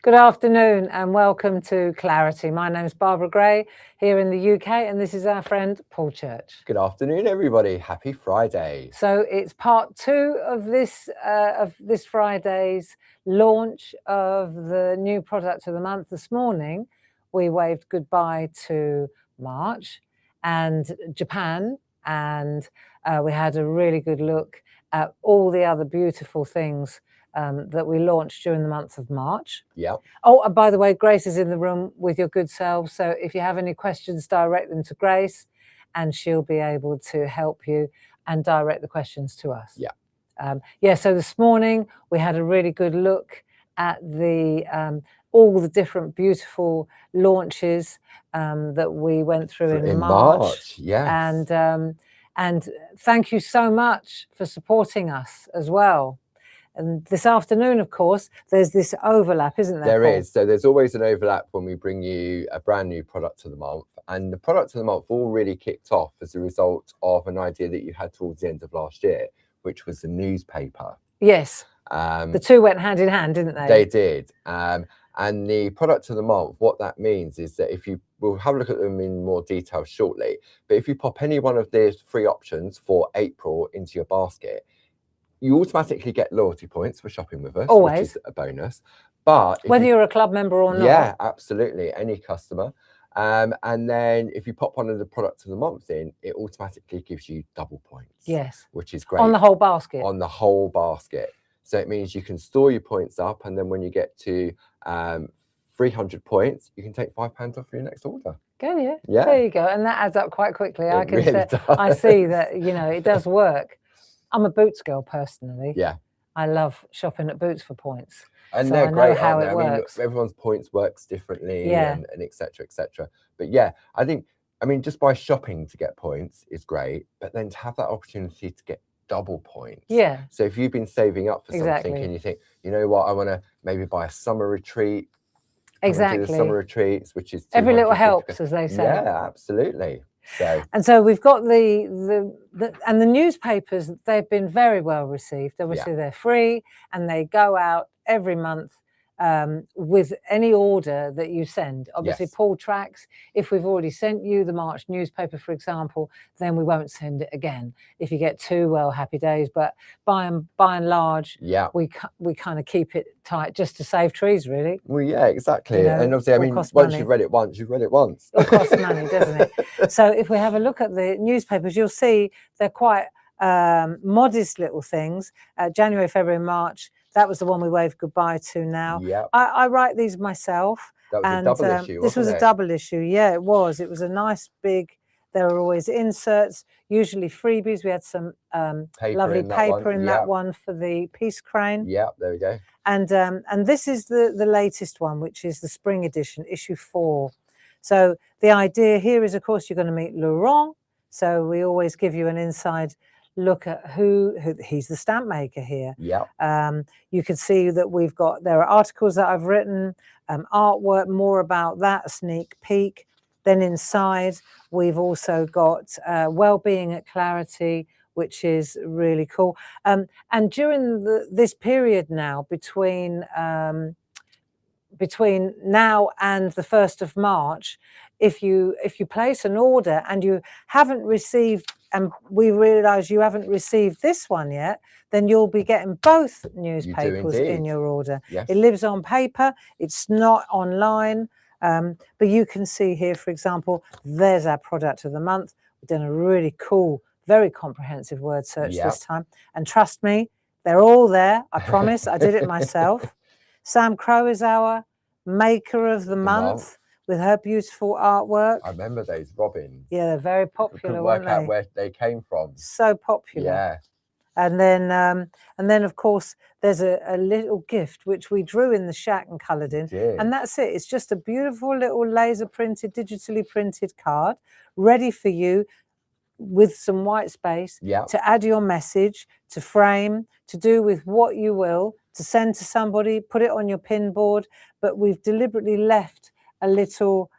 Good afternoon and welcome to Clarity. My name's Barbara Gray here in the UK and this is our friend Paul Church. Good afternoon, everybody. Happy Friday. So it's part two of this Friday's launch of the new product of the month. This morning we waved goodbye to March and Japan, and we had a really good look at all the other beautiful things that we launched during the month of March. Yeah. Oh, and by the way, Grace is in the room with your good self. So if you have any questions, direct them to Grace and she'll be able to help you and direct the questions to us. Yeah. So this morning we had a really good look at the all the different beautiful launches that we went through in March. Yes. And thank you so much for supporting us as well. And this afternoon, of course, there's this overlap, isn't there, There Paul? is. So there's always an overlap when we bring you a brand new product of the month. And the product of the month all really kicked off as a result of an idea that you had towards the end of last year, which was the newspaper. Yes. The two went hand in hand, didn't they? They did. And the product of the month, what that means is that we'll have a look at them in more detail shortly, but if you pop any one of these three options for April into your basket, you automatically get loyalty points for shopping with us, Always. which is a bonus. But whether you're a club member or not. Yeah, absolutely, any customer. And then if you pop one of the products of the month in, it automatically gives you double points. Yes. Which is great. On the whole basket. On the whole basket. So it means you can store your points up, and then when you get to 300 points, you can take £5 off your next order. Can you? Yeah. There you go. And that adds up quite quickly. I can really say, I see that, you know, it does work. I'm a Boots girl personally. Yeah. I love shopping at Boots for points. And so they're great, how aren't they? it works. I mean, everyone's points works differently, yeah. and et cetera, et cetera. But yeah, I mean, just by shopping to get points is great, but then to have that opportunity to get double points. Yeah. So if you've been saving up for something and you think, you know what, I want to maybe buy a summer retreat. Exactly. Do the summer retreats, which is every little helps, as they say. Yeah, absolutely. So we've got the newspapers. They've been very well received. Obviously, they're free and they go out every month with any order that you send. Obviously, Paul tracks. If we've already sent you the March newspaper, for example, then we won't send it again. If you get two, well, happy days. But by and large, we kind of keep it tight just to save trees, really. Well, yeah, exactly. You know, and obviously, I mean, once you've read it once, you've read it once. It costs money, doesn't it? So if we have a look at the newspapers, you'll see they're quite modest little things. January, February, March. That was the one we waved goodbye to now. Yeah. I write these myself. That was a double issue, this was wasn't a double issue. Yeah, it was. It was a nice big, there were always inserts, usually freebies. We had some lovely paper in that one for the peace crane. Yeah, there we go. And this is the latest one, which is the spring edition, issue 4. So the idea here is, of course, you're going to meet Laurent. So we always give you an inside look at who he's the stamp maker here. Yeah. You can see that there are articles that I've written, artwork, more about that, a sneak peek. Then inside we've also got well-being at Clarity, which is really cool. And during this period now between now and the 1st of March, if you place an order and you haven't received, and we realise you haven't received this one yet, then you'll be getting both newspapers in your order. Yes. It lives on paper, it's not online, but you can see here, for example, there's our product of the month. We've done a really cool, very comprehensive word search this time. And trust me, they're all there, I promise, I did it myself. Sam Crow is our maker of the month with her beautiful artwork. I remember those robins. Yeah, they're very popular. Work out where they came from. So popular. Yeah. And then of course there's a little gift which we drew in the shack and coloured in, and that's it. It's just a beautiful little laser printed, digitally printed card, ready for you with some white space to add your message, to frame, to do with what you will, to send to somebody, put it on your pin board. But we've deliberately left a little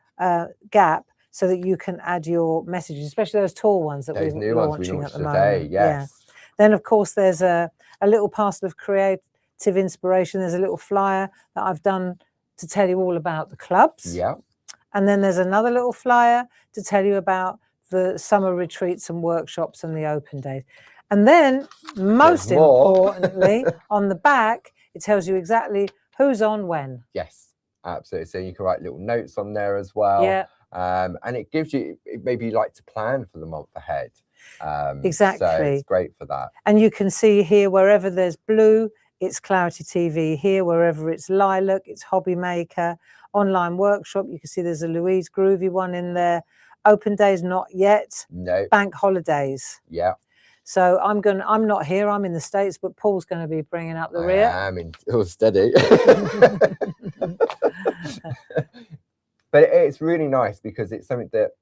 gap so that you can add your messages, especially those tall ones that we're launching at the moment. Yes. Then, of course, there's a little parcel of creative inspiration. There's a little flyer that I've done to tell you all about the clubs. Yeah. And then there's another little flyer to tell you about the summer retreats and workshops and the open days. And then, most importantly, on the back, it tells you exactly who's on when. Yes, absolutely. So you can write little notes on there as well. Yeah. And it gives you, maybe you like to plan for the month ahead. Exactly. So it's great for that. And you can see here, wherever there's blue, it's Clarity TV. Here, wherever it's lilac, it's Hobby Maker. Online workshop, you can see there's a Louise Groovi one in there. Open days, not yet. No. Bank holidays. Yeah. So I'm not here, I'm in the States, but Paul's going to be bringing up the rear. I'm in steady. But it's really nice because it's something that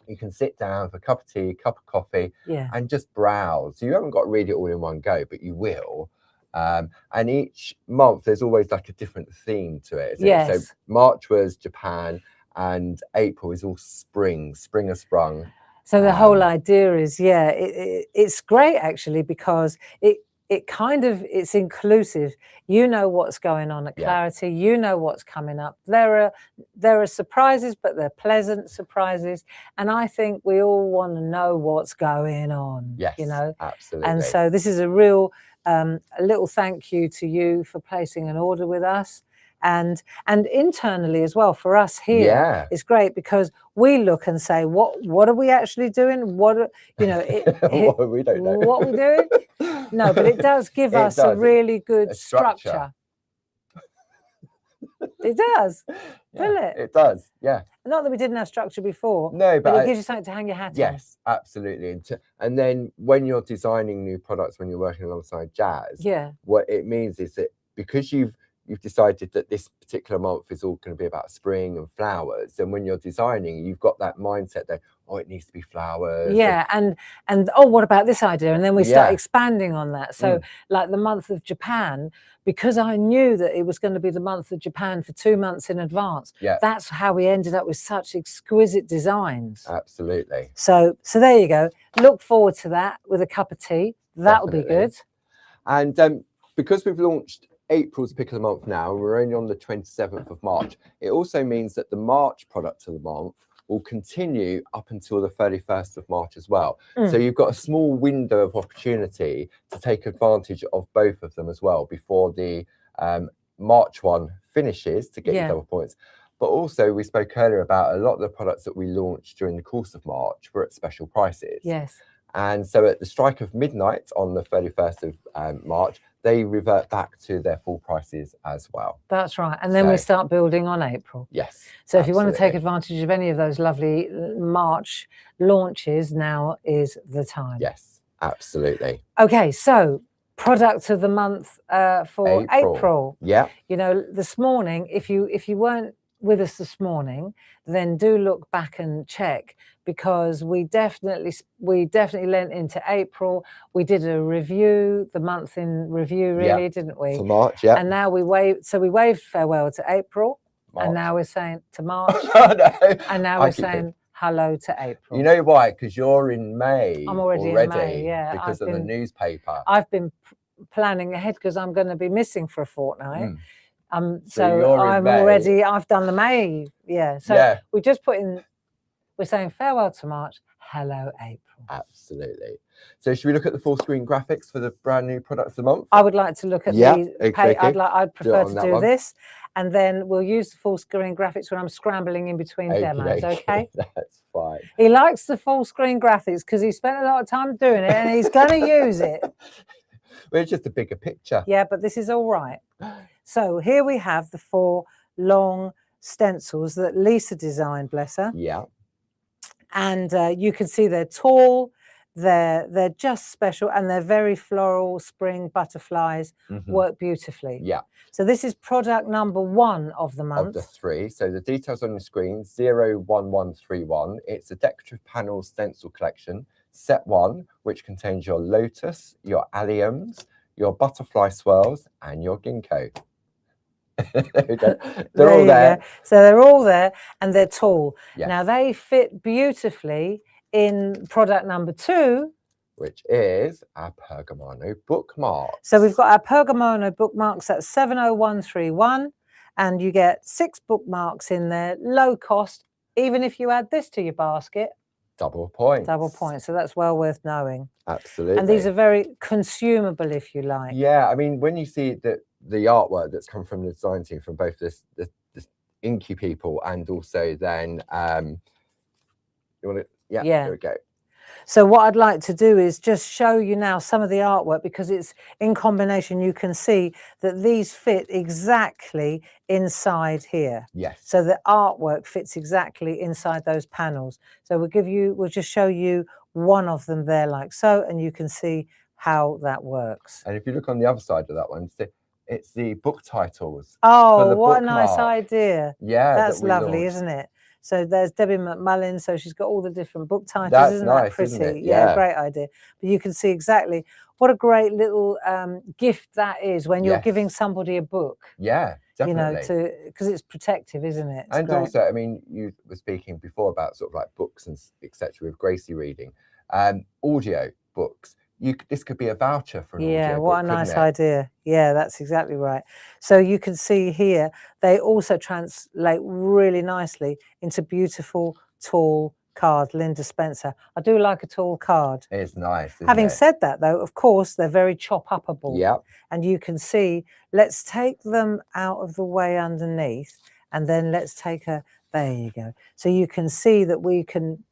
you can sit down for a cup of tea, cup of coffee, and just browse. You haven't got to read it all in one go, but you will. And each month there's always like a different theme to it. So March was Japan, and April is all spring has sprung. So the whole idea is, it's great actually, because it's inclusive. You know what's going on at Clarity. You know what's coming up. There are surprises, but they're pleasant surprises. And I think we all want to know what's going on. Yes, you know, absolutely. And so this is a real a little thank you to you for placing an order with us. And internally as well, for us here, it's great because we look and say, what are we actually doing? We don't know what we're doing. No, but it does give us a really good structure. It does, doesn't it? It does, yeah. Not that we didn't have structure before. No, but it gives you something to hang your hat on. Yes, absolutely. And then when you're designing new products, when you're working alongside Jazz, what it means is that because you've decided that this particular month is all going to be about spring and flowers, and when you're designing, you've got that mindset that, oh, it needs to be flowers. Yeah, and oh, what about this idea? And then we start expanding on that. So like the month of Japan, because I knew that it was going to be the month of Japan for 2 months in advance, that's how we ended up with such exquisite designs. Absolutely. So there you go. Look forward to that with a cup of tea. That'll be good. And because we've launched April's pick of the month now, we're only on the 27th of March. It also means that the March product of the month will continue up until the 31st of March as well. So you've got a small window of opportunity to take advantage of both of them as well before the March one finishes to get you double points. But also, we spoke earlier about a lot of the products that we launched during the course of March were at special prices. Yes. And so at the strike of midnight on the 31st of March, they revert back to their full prices as well. That's right. And then we start building on April. Yes. So if you want to take advantage of any of those lovely March launches, now is the time. Yes, absolutely. Okay, so product of the month for April. Yeah. You know, this morning, if you weren't with us this morning, then do look back and check, because we definitely lent into April. We did a review, the month in review, really, didn't we? For March, yeah. And now we waved farewell to April, and now we're saying to March, and now we're saying hello to April. You know why? Because you're in May. I'm already in May, yeah. Because of the newspaper. I've been planning ahead because I'm going to be missing for a fortnight. So I've done the May, So we just put in, we're saying farewell to March, hello April. Absolutely. So should we look at the full screen graphics for the brand new products of the month? I would like to look at I'd prefer to do this, and then we'll use the full screen graphics when I'm scrambling in between demos, okay? That's fine. He likes the full screen graphics because he spent a lot of time doing it and he's going to use it. Well, it's just a bigger picture. Yeah, but this is all right. So here we have the 4 long stencils that Lisa designed, bless her. Yeah. And you can see they're tall, they're just special, and they're very floral, spring butterflies, work beautifully. Yeah. So this is product number 1 of the month. Of the 3. So the details on the screen, 01131. It's a decorative panel stencil collection, set 1, which contains your lotus, your alliums, your butterfly swirls, and your ginkgo. They're all there. So they're all there, and they're tall. Yes. Now they fit beautifully in product number 2, which is our Pergamano bookmark. So we've got our Pergamano bookmarks at 70131, and you get 6 bookmarks in there, low cost. Even if you add this to your basket, double points. Double points. So that's well worth knowing. Absolutely. And these are very consumable, if you like. Yeah, I mean, when you see the artwork that's come from the design team, from both the inky people and also then you want to, yeah, there we go. So what I'd like to do is just show you now some of the artwork, because it's in combination. You can see that these fit exactly inside here. Yes. So the artwork fits exactly inside those panels. So we'll just show you one of them there like so, and you can see how that works. And if you look on the other side of that one, it's the book titles. Oh, what a nice idea. Yeah. That's lovely, isn't it? So there's Debbie McMullin. So she's got all the different book titles. That's isn't nice, that pretty? isn't it? Yeah, great idea. But you can see exactly what a great little gift that is when you're giving somebody a book. Yeah, definitely. You know, because it's protective, isn't it? It's and great. Also, I mean, you were speaking before about sort of like books and etc. with Gracie reading, audio books. This could be a voucher for an audio book, what a nice idea. Yeah, that's exactly right. So you can see here, they also translate really nicely into beautiful, tall cards. Linda Spencer. I do like a tall card. It's nice. Having said that, though, of course, they're very chop-upable. Yeah. And you can see, let's take them out of the way underneath, and then let's take there you go. So you can see that we can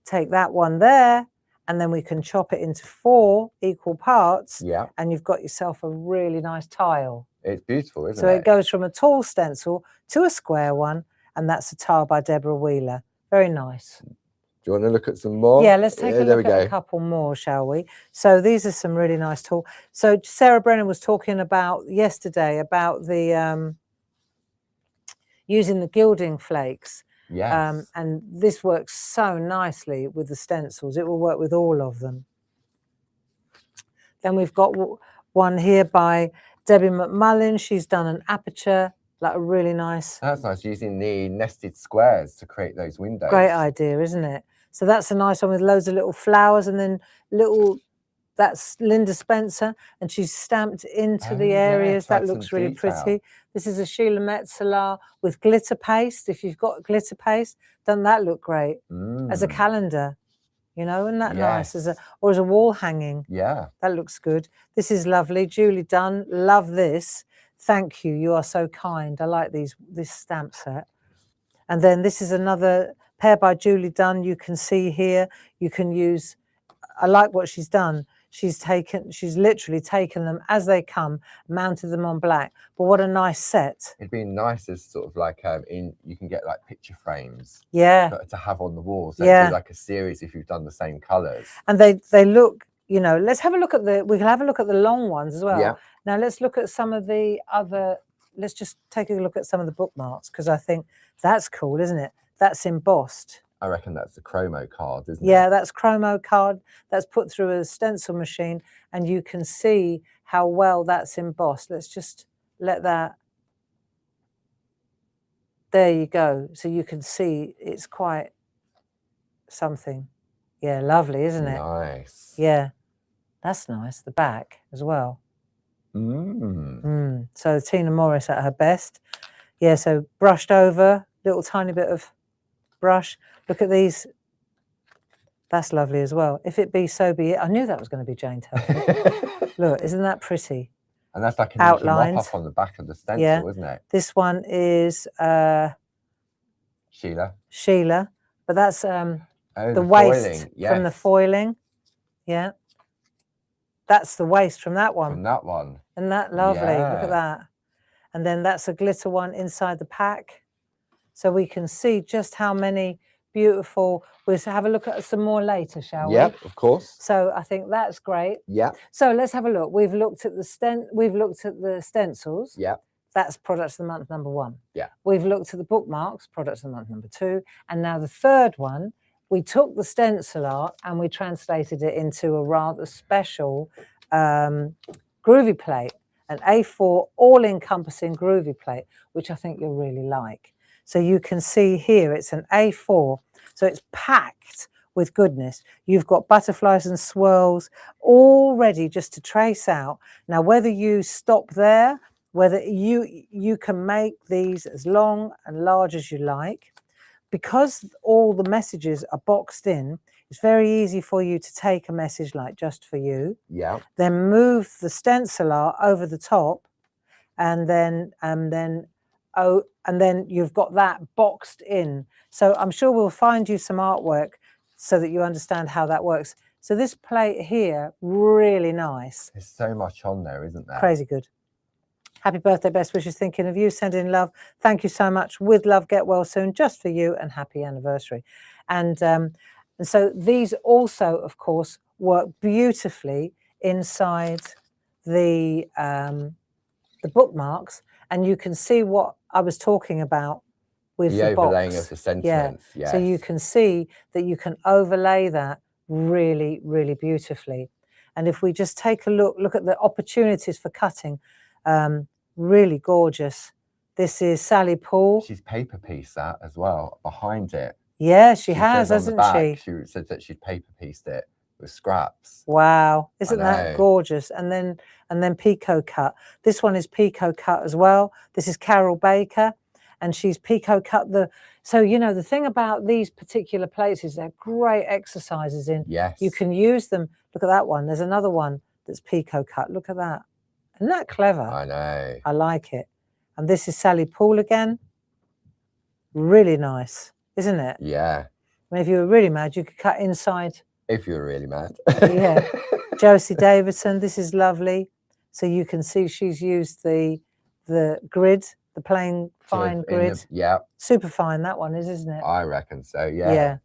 take that one there, and then we can chop it into 4 equal parts. Yeah. And you've got yourself a really nice tile. It's beautiful, isn't it? So it goes from a tall stencil to a square one, and that's a tile by Deborah Wheeler. Very nice. Do you want to look at some more? Yeah, let's take a look at a couple more, shall we? So these are some really nice tools. So Sarah Brennan was talking about yesterday about the using the gilding flakes. Yes. And this works so nicely with the stencils. It will work with all of them. Then we've got one here by Debbie McMullin. She's done an aperture, like a really nice. That's nice, using the nested squares to create those windows. Great idea, isn't it? So that's a nice one with loads of little flowers, and then that's Linda Spencer, and she's stamped into the areas. That looks really pretty. This is a Sheila Metzeler with glitter paste. If you've got glitter paste, doesn't that look great? As a calendar, you know, isn't that nice? As a wall hanging. Yeah. That looks good. This is lovely. Julie Dunn, love this. Thank you. You are so kind. I like this stamp set. And then this is another pair by Julie Dunn. You can see here, you can use, I like what she's done. She's literally taken them as they come, mounted them on black. But what a nice set. It'd be nice as sort of like you can get like picture frames. Yeah. To have on the wall. So it'd be like a series if you've done the same colours. And they look, you know, let's have a look at we can have a look at the long ones as well. Yeah. Now let's look at some of the other, let's just take a look at some of the bookmarks, because I think that's cool, isn't it? That's embossed. I reckon that's the chromo card, isn't it? Yeah, that's chromo card. That's put through a stencil machine, and you can see how well that's embossed. Let's just let that. There you go. So you can see it's quite something. Yeah, lovely, isn't it? Nice. Yeah, that's nice. The back as well. So Tina Morris at her best. Yeah, so brushed over, little tiny bit of brush. Look at these. That's lovely as well. If it be, so be it. I knew that was going to be Jane Telford. Look, isn't that pretty? And that's like an outlined mop up on the back of the stencil, isn't it? This one is Sheila, but that's the waist from the foiling. Yeah, that's the waist from that one. From that one. Isn't that lovely? Look at that. And then that's a glitter one inside the pack. So we can see just how many beautiful. We'll have a look at some more later, shall we? Yeah, of course. So I think that's great. Yeah. So let's have a look. We've looked at the stencils. Yeah. That's products of the month #1. Yeah. We've looked at the bookmarks, products of the month #2, and now the third one. We took the stencil art and we translated it into a rather special Groovi plate, an A4 all-encompassing Groovi plate, which I think you'll really like. So you can see here, it's an A4, so it's packed with goodness. You've got butterflies and swirls all ready just to trace out. Now, whether you stop there, whether you can make these as long and large as you like. Because all the messages are boxed in, it's very easy for you to take a message like just for you. Yeah. Then move the stencil art over the top, and then you've got that boxed in. So I'm sure we'll find you some artwork so that you understand how that works. So this plate here, really nice. There's so much on there, isn't there? Crazy good. Happy birthday, best wishes, thinking of you, sending love. Thank you so much. With love, get well soon, just for you, and happy anniversary. And so these also, of course, work beautifully inside the bookmarks, and you can see what I was talking about with the overlaying box. of the sentence. Yeah. So you can see that you can overlay that really, really beautifully. And if we just take a look at the opportunities for cutting, really gorgeous. This is Sally Paul. She's paper pieced that as well behind it. Yeah, she has, hasn't she? She said that she'd paper pieced it with scraps. Wow, isn't that gorgeous? And then Picot cut. This one is Picot cut as well. This is Carol Baker, and she's Picot cut the. So you know the thing about these particular plates is they're great exercises in. Yes. You can use them. Look at that one. There's another one that's Picot cut. Look at that. Isn't that clever? I know. I like it. And this is Sally Paul again. Really nice, isn't it? Yeah. I mean, if you were really mad, you could cut inside. If you were really mad. Yeah. Josie Davidson, this is lovely. So you can see she's used the grid, the plain fine grid. Yeah. Super fine that one is, isn't it? I reckon so, yeah. Yeah.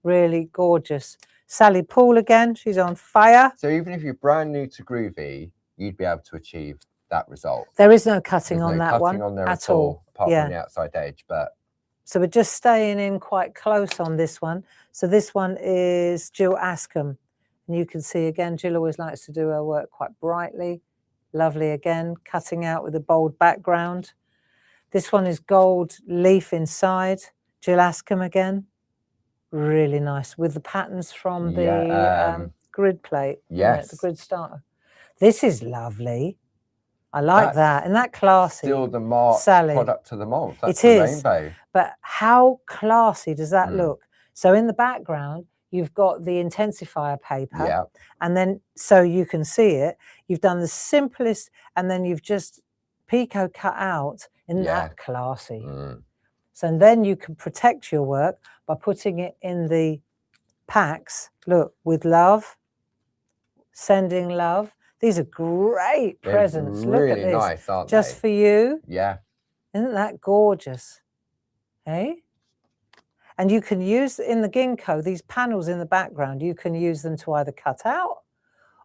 Really gorgeous. Sally Paul again, she's on fire. So even if you're brand new to Groovi, you'd be able to achieve that result. There is no cutting on that one at all, apart from the outside edge. But so we're just staying in quite close on this one. So this one is Jill Askham, and you can see again, Jill always likes to do her work quite brightly. Lovely again, cutting out with a bold background. This one is Gold Leaf inside. Jill Askham again, really nice with the patterns from the grid plate. Yes, the grid starter. This is lovely. I like that. Isn't that classy? Still the mark product to the mold. That's it is. Rainbow. But how classy does that look? So in the background, you've got the intensifier paper. Yeah. And then, so you can see it, you've done the simplest, and then you've just Picot cut out. Isn't that classy? So then you can protect your work by putting it in the packs. Look, with love, sending love. These are great presents. Really look at this. Nice, aren't Just they? for you. Yeah. Isn't that gorgeous? Hey? And you can use, in the ginkgo, these panels in the background, you can use them to either cut out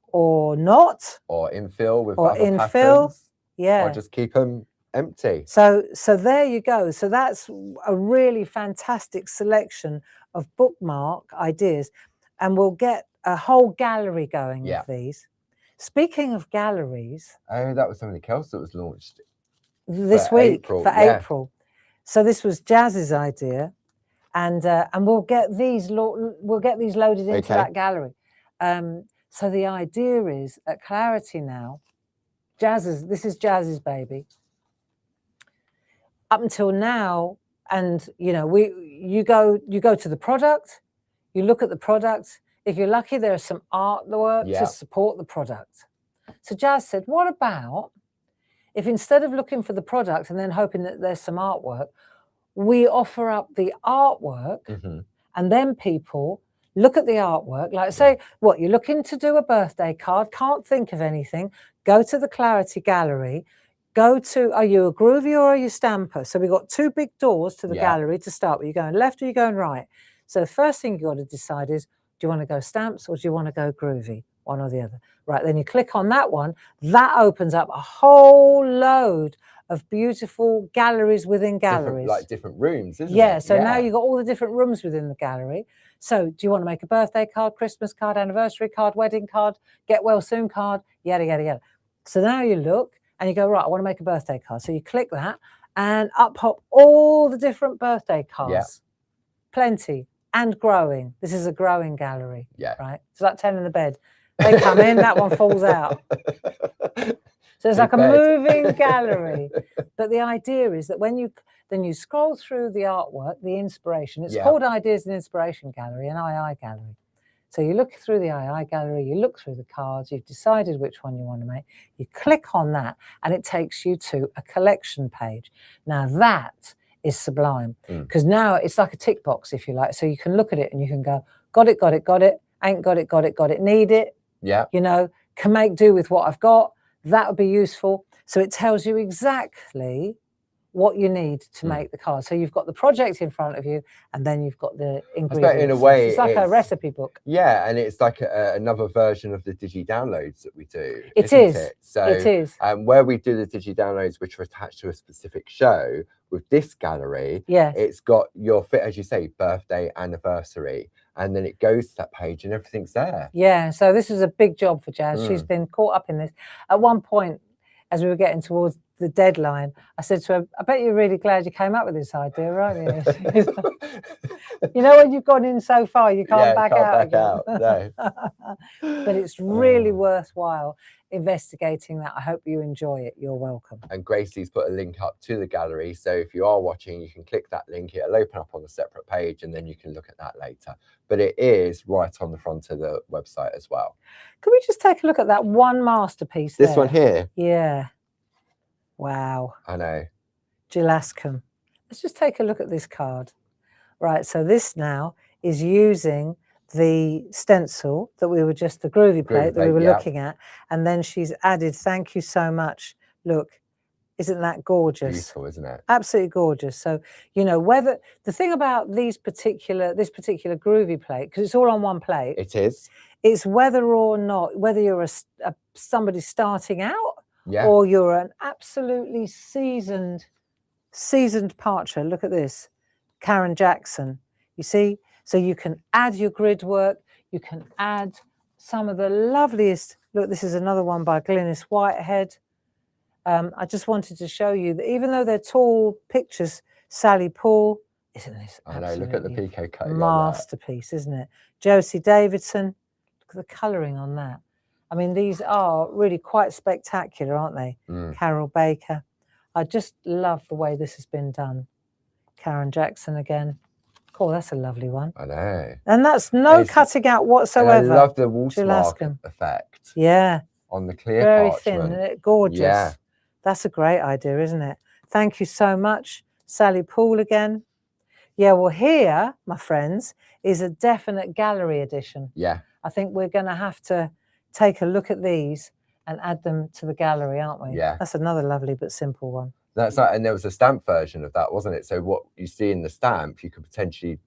or not. Or infill with other patterns. Yeah. Or just keep them empty. So there you go. So that's a really fantastic selection of bookmark ideas. And we'll get a whole gallery going of these. Speaking of galleries. Oh, that was something else that was launched this week for April. So this was Jazz's idea. And we'll get these loaded into that gallery. So the idea is at Clarity now, this is Jazz's baby. Up until now, and you know, you go to the product, you look at the product. If you're lucky, there's some artwork to support the product. So Jazz said, what about if instead of looking for the product and then hoping that there's some artwork, we offer up the artwork and then people look at the artwork, like say, what, you're looking to do a birthday card, can't think of anything, go to the Clarity Gallery, go to, are you a Groovi or are you Stamper? So we've got two big doors to the gallery to start with. You're going left or you're going right. So the first thing you've got to decide is, do you want to go Stamps or do you want to go Groovi? One or the other. Right, then you click on that one. That opens up a whole load of beautiful galleries within galleries. Different rooms, isn't it? Yeah, so now you've got all the different rooms within the gallery. So do you want to make a birthday card, Christmas card, anniversary card, wedding card, get well soon card, yada, yada, yada. So now you look and you go, right, I want to make a birthday card. So you click that and up pop all the different birthday cards. Yeah. Plenty. And growing. This is a growing gallery. Yeah. Right. So that 10 in the bed. They come in, that one falls out. So it's Big like a bed. moving gallery. But the idea is that when you then you scroll through the artwork, the inspiration, it's called Ideas and Inspiration Gallery, an II gallery. So you look through the II gallery, you look through the cards, you've decided which one you want to make, you click on that and it takes you to a collection page. Now that is sublime because now it's like a tick box, if you like. So you can look at it and you can go, got it, got it, got it, ain't got it, got it, got it, need it. Yeah. You know, can make do with what I've got. That would be useful. So it tells you exactly what you need to make the card. So you've got the project in front of you and then you've got the ingredients. In a way, it's like a recipe book. Yeah, and it's like another version of the digi downloads that we do. It is. It? So, it is. Where we do the digi downloads, which are attached to a specific show, with this gallery, it's got your fit, as you say, birthday, anniversary, and then it goes to that page and everything's there. Yeah, so this is a big job for Jazz. She's been caught up in this. At one point, as we were getting towards the deadline, I said to her, I bet you're really glad you came up with this idea, aren't you? You know, when you've gone in so far, you can't back out again. No. But it's really worthwhile investigating that. I hope you enjoy it. You're welcome. And Gracie's put a link up to the gallery. So if you are watching, you can click that link. It'll open up on a separate page and then you can look at that later. But it is right on the front of the website as well. Can we just take a look at that one masterpiece This one here? Yeah. Wow. I know. Gelascum. Let's just take a look at this card. Right, so this now is using the stencil that we were just, the Groovi plate that we were looking at, and then she's added, thank you so much. Look, isn't that gorgeous? Beautiful, isn't it? Absolutely gorgeous. So, you know, whether the thing about this particular Groovi plate, because it's all on one plate. It is. It's whether or not, whether you're somebody starting out, or you're an absolutely seasoned parcher. Look at this, Karen Jackson. You see, so you can add your grid work. You can add some of the loveliest. Look, this is another one by Glynis Whitehead. I just wanted to show you that even though they're tall pictures, Sally Paul, isn't this? I know. Look at the PK code. Masterpiece, isn't it? Josie Davidson. Look at the colouring on that. I mean, these are really quite spectacular, aren't they? Carol Baker. I just love the way this has been done. Karen Jackson again. Oh, that's a lovely one. I know. And that's no cutting out whatsoever. And I love the watermark effect. Yeah. On the clear Very parchment. thin, gorgeous. Yeah. That's a great idea, isn't it? Thank you so much. Sally Paul again. Yeah, well, here, my friends, is a definite gallery edition. Yeah. I think we're going to have to take a look at these and add them to the gallery, aren't we? Yeah. That's another lovely but simple one. That's right. And there was a stamp version of that, wasn't it? So what you see in the stamp, you could potentially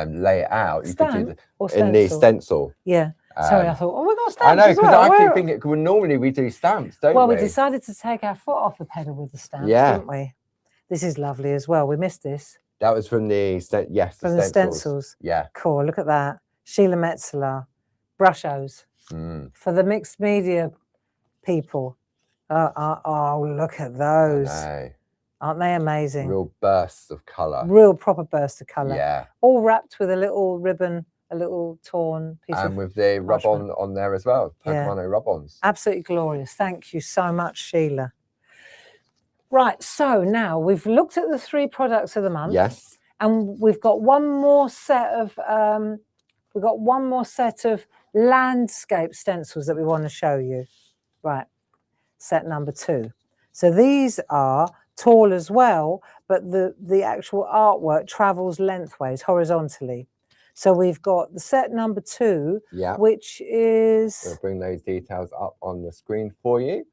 lay it out. Stamp or in the stencil. Yeah. Sorry, I thought, oh, we've got stamps. I know, because well. I keep thinking, well, normally we do stamps, don't we? Well, we decided to take our foot off the pedal with the stamps, didn't we? This is lovely as well. We missed this. That was from the stencils. Yeah. Cool. Look at that. Sheila Metzeler, Brushos. For the mixed media people. Oh, look at those. Aren't they amazing? Real bursts of colour. Real proper burst of colour. Yeah. All wrapped with a little ribbon, a little torn piece of And with the rub-on on there as well. Pokemon rub-ons. Absolutely glorious. Thank you so much, Sheila. Right, so now we've looked at the 3 products of the month. Yes. And we've got one more set of landscape stencils that we want to show you. Right, set number 2. So these are tall as well, but the actual artwork travels lengthways, horizontally. So we've got the set number 2, which is... We'll bring those details up on the screen for you.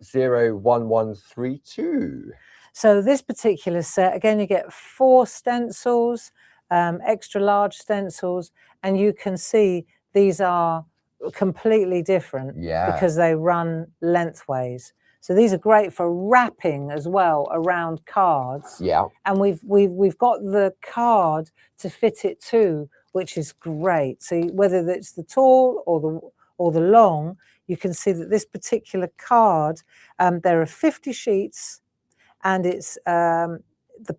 01132. So this particular set, again, you get 4 stencils, extra large stencils, and you can see these are completely different because they run lengthways. So these are great for wrapping as well around cards. Yeah. And we've got the card to fit it too, which is great. So whether it's the tall or the long, you can see that this particular card, there are 50 sheets, and it's the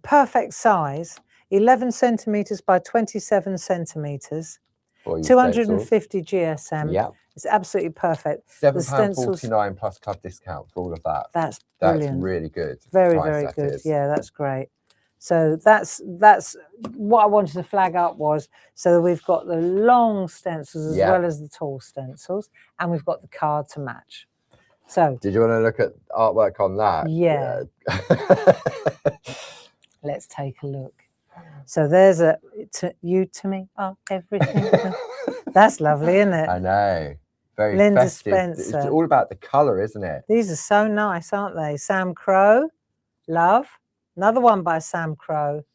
perfect size, 11 centimeters by 27 centimeters, 250 GSM. Yeah. It's absolutely perfect. £7.49 plus club discount for all of that. That's brilliant. That's really good. Very, very good. Yeah, that's great. So that's what I wanted to flag up was, so we've got the long stencils as well as the tall stencils, and we've got the card to match. So did you want to look at artwork on that? Yeah. Let's take a look. So there's you to me are everything. That's lovely, isn't it? I know. Very Linda festive. Spencer. It's all about the colour, isn't it? These are so nice, aren't they? Sam Crow, love. Another one by Sam Crow.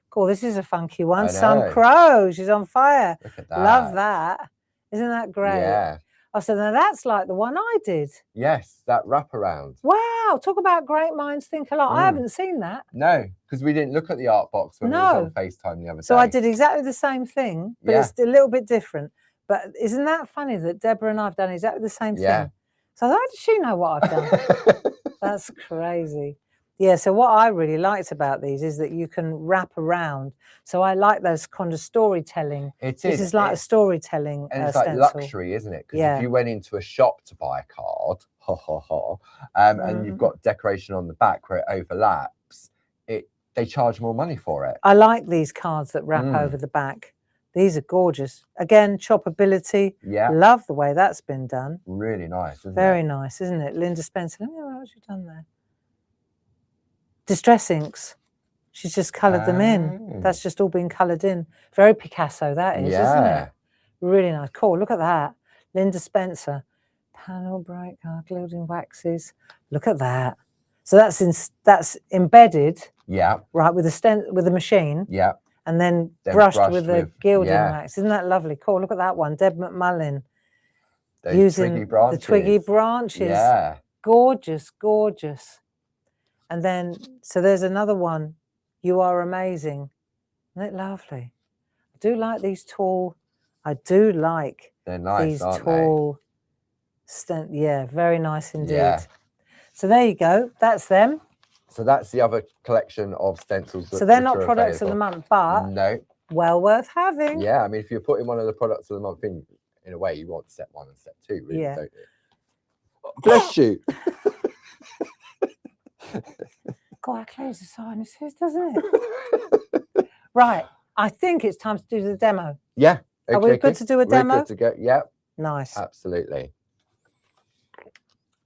Cool, this is a funky one. Sam Crow, she's on fire. Look at that. Love that. Isn't that great? Yeah. Oh, so now that's like the one I did. Yes, that wraparound. Wow, talk about great minds think alike. I haven't seen that. No, because we didn't look at the art box when we was on FaceTime the other day. So I did exactly the same thing, but it's a little bit different. But isn't that funny that Deborah and I have done exactly the same thing? So how does she know what I've done? That's crazy. Yeah, so what I really liked about these is that you can wrap around. So I like those kind of storytelling. This is like a storytelling and it's stencil. like luxury, isn't it? Because if you went into a shop to buy a card, and you've got decoration on the back where it overlaps, they charge more money for it. I like these cards that wrap over the back. These are gorgeous. Again, choppability. Yeah. Love the way that's been done. Really nice, isn't it? Very nice, isn't it? Linda Spencer. Let me know what you've done there. Distress inks. She's just coloured them in. That's just all been coloured in. Very Picasso, that is, isn't it? Really nice. Cool. Look at that. Linda Spencer. Panel bright card, gilding waxes. Look at that. So that's embedded. Yeah. Right, with the machine. Yeah. And then brushed with the gilding wax. Isn't that lovely? Cool. Look at that one. Deb McMullin. Using the twiggy branches. Yeah. Gorgeous, gorgeous. And then, so there's another one. You are amazing. Isn't it lovely? I do like these tall. I do like these tall. Yeah, very nice indeed. Yeah. So there you go. That's them. So that's the other collection of stencils. So they're not products of the month, but well worth having. Yeah, I mean, if you're putting one of the products of the month in a way, you want step 1 and step 2, really, don't you? Oh, bless you. God, our clothes are sinuses, doesn't it? Right, I think it's time to do the demo. Yeah. Okay, are we good to do a demo? We're good to go. Yeah. Nice. Absolutely.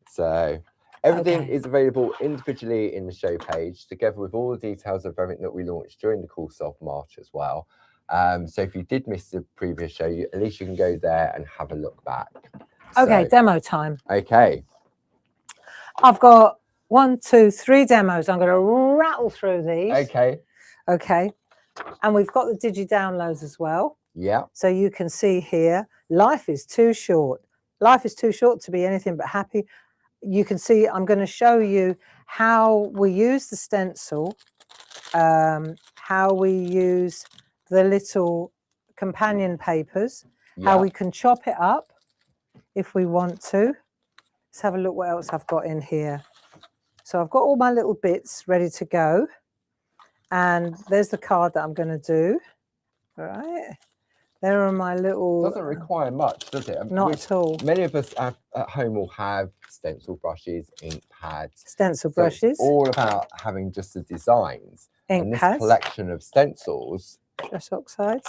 So everything is available individually in the show page, together with all the details of everything that we launched during the course of March as well. So if you did miss the previous show, at least you can go there and have a look back. Okay, demo time. Okay. I've got 1, 2, 3 demos. I'm going to rattle through these. Okay. Okay. And we've got the digi downloads as well. Yeah. So you can see here, life is too short. Life is too short to be anything but happy. You can see I'm going to show you how we use the stencil, how we use the little companion papers, how we can chop it up if we want to. Let's have a look what else I've got in here. So I've got all my little bits ready to go. And there's the card that I'm going to do. All right. There are my little... Doesn't require much, does it? Not at all. Many of us at home will have stencil brushes, ink pads. Stencil brushes. It's all about having just the designs. Ink pads. This collection of stencils. Stress oxides.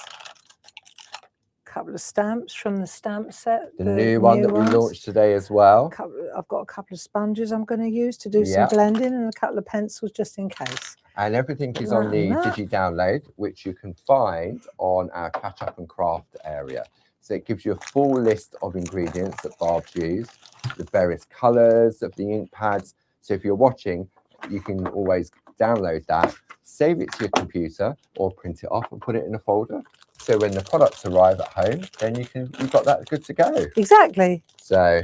A couple of stamps from the stamp set. The new one that we launched today as well. I've got a couple of sponges I'm going to use to do some blending, and a couple of pencils just in case. And everything is on the Digi Download, which you can find on our Catch Up and Craft area. So it gives you a full list of ingredients that Barb's used, the various colours of the ink pads. So if you're watching, you can always download that, save it to your computer, or print it off and put it in a folder. So when the products arrive at home, then you've got that good to go. Exactly. So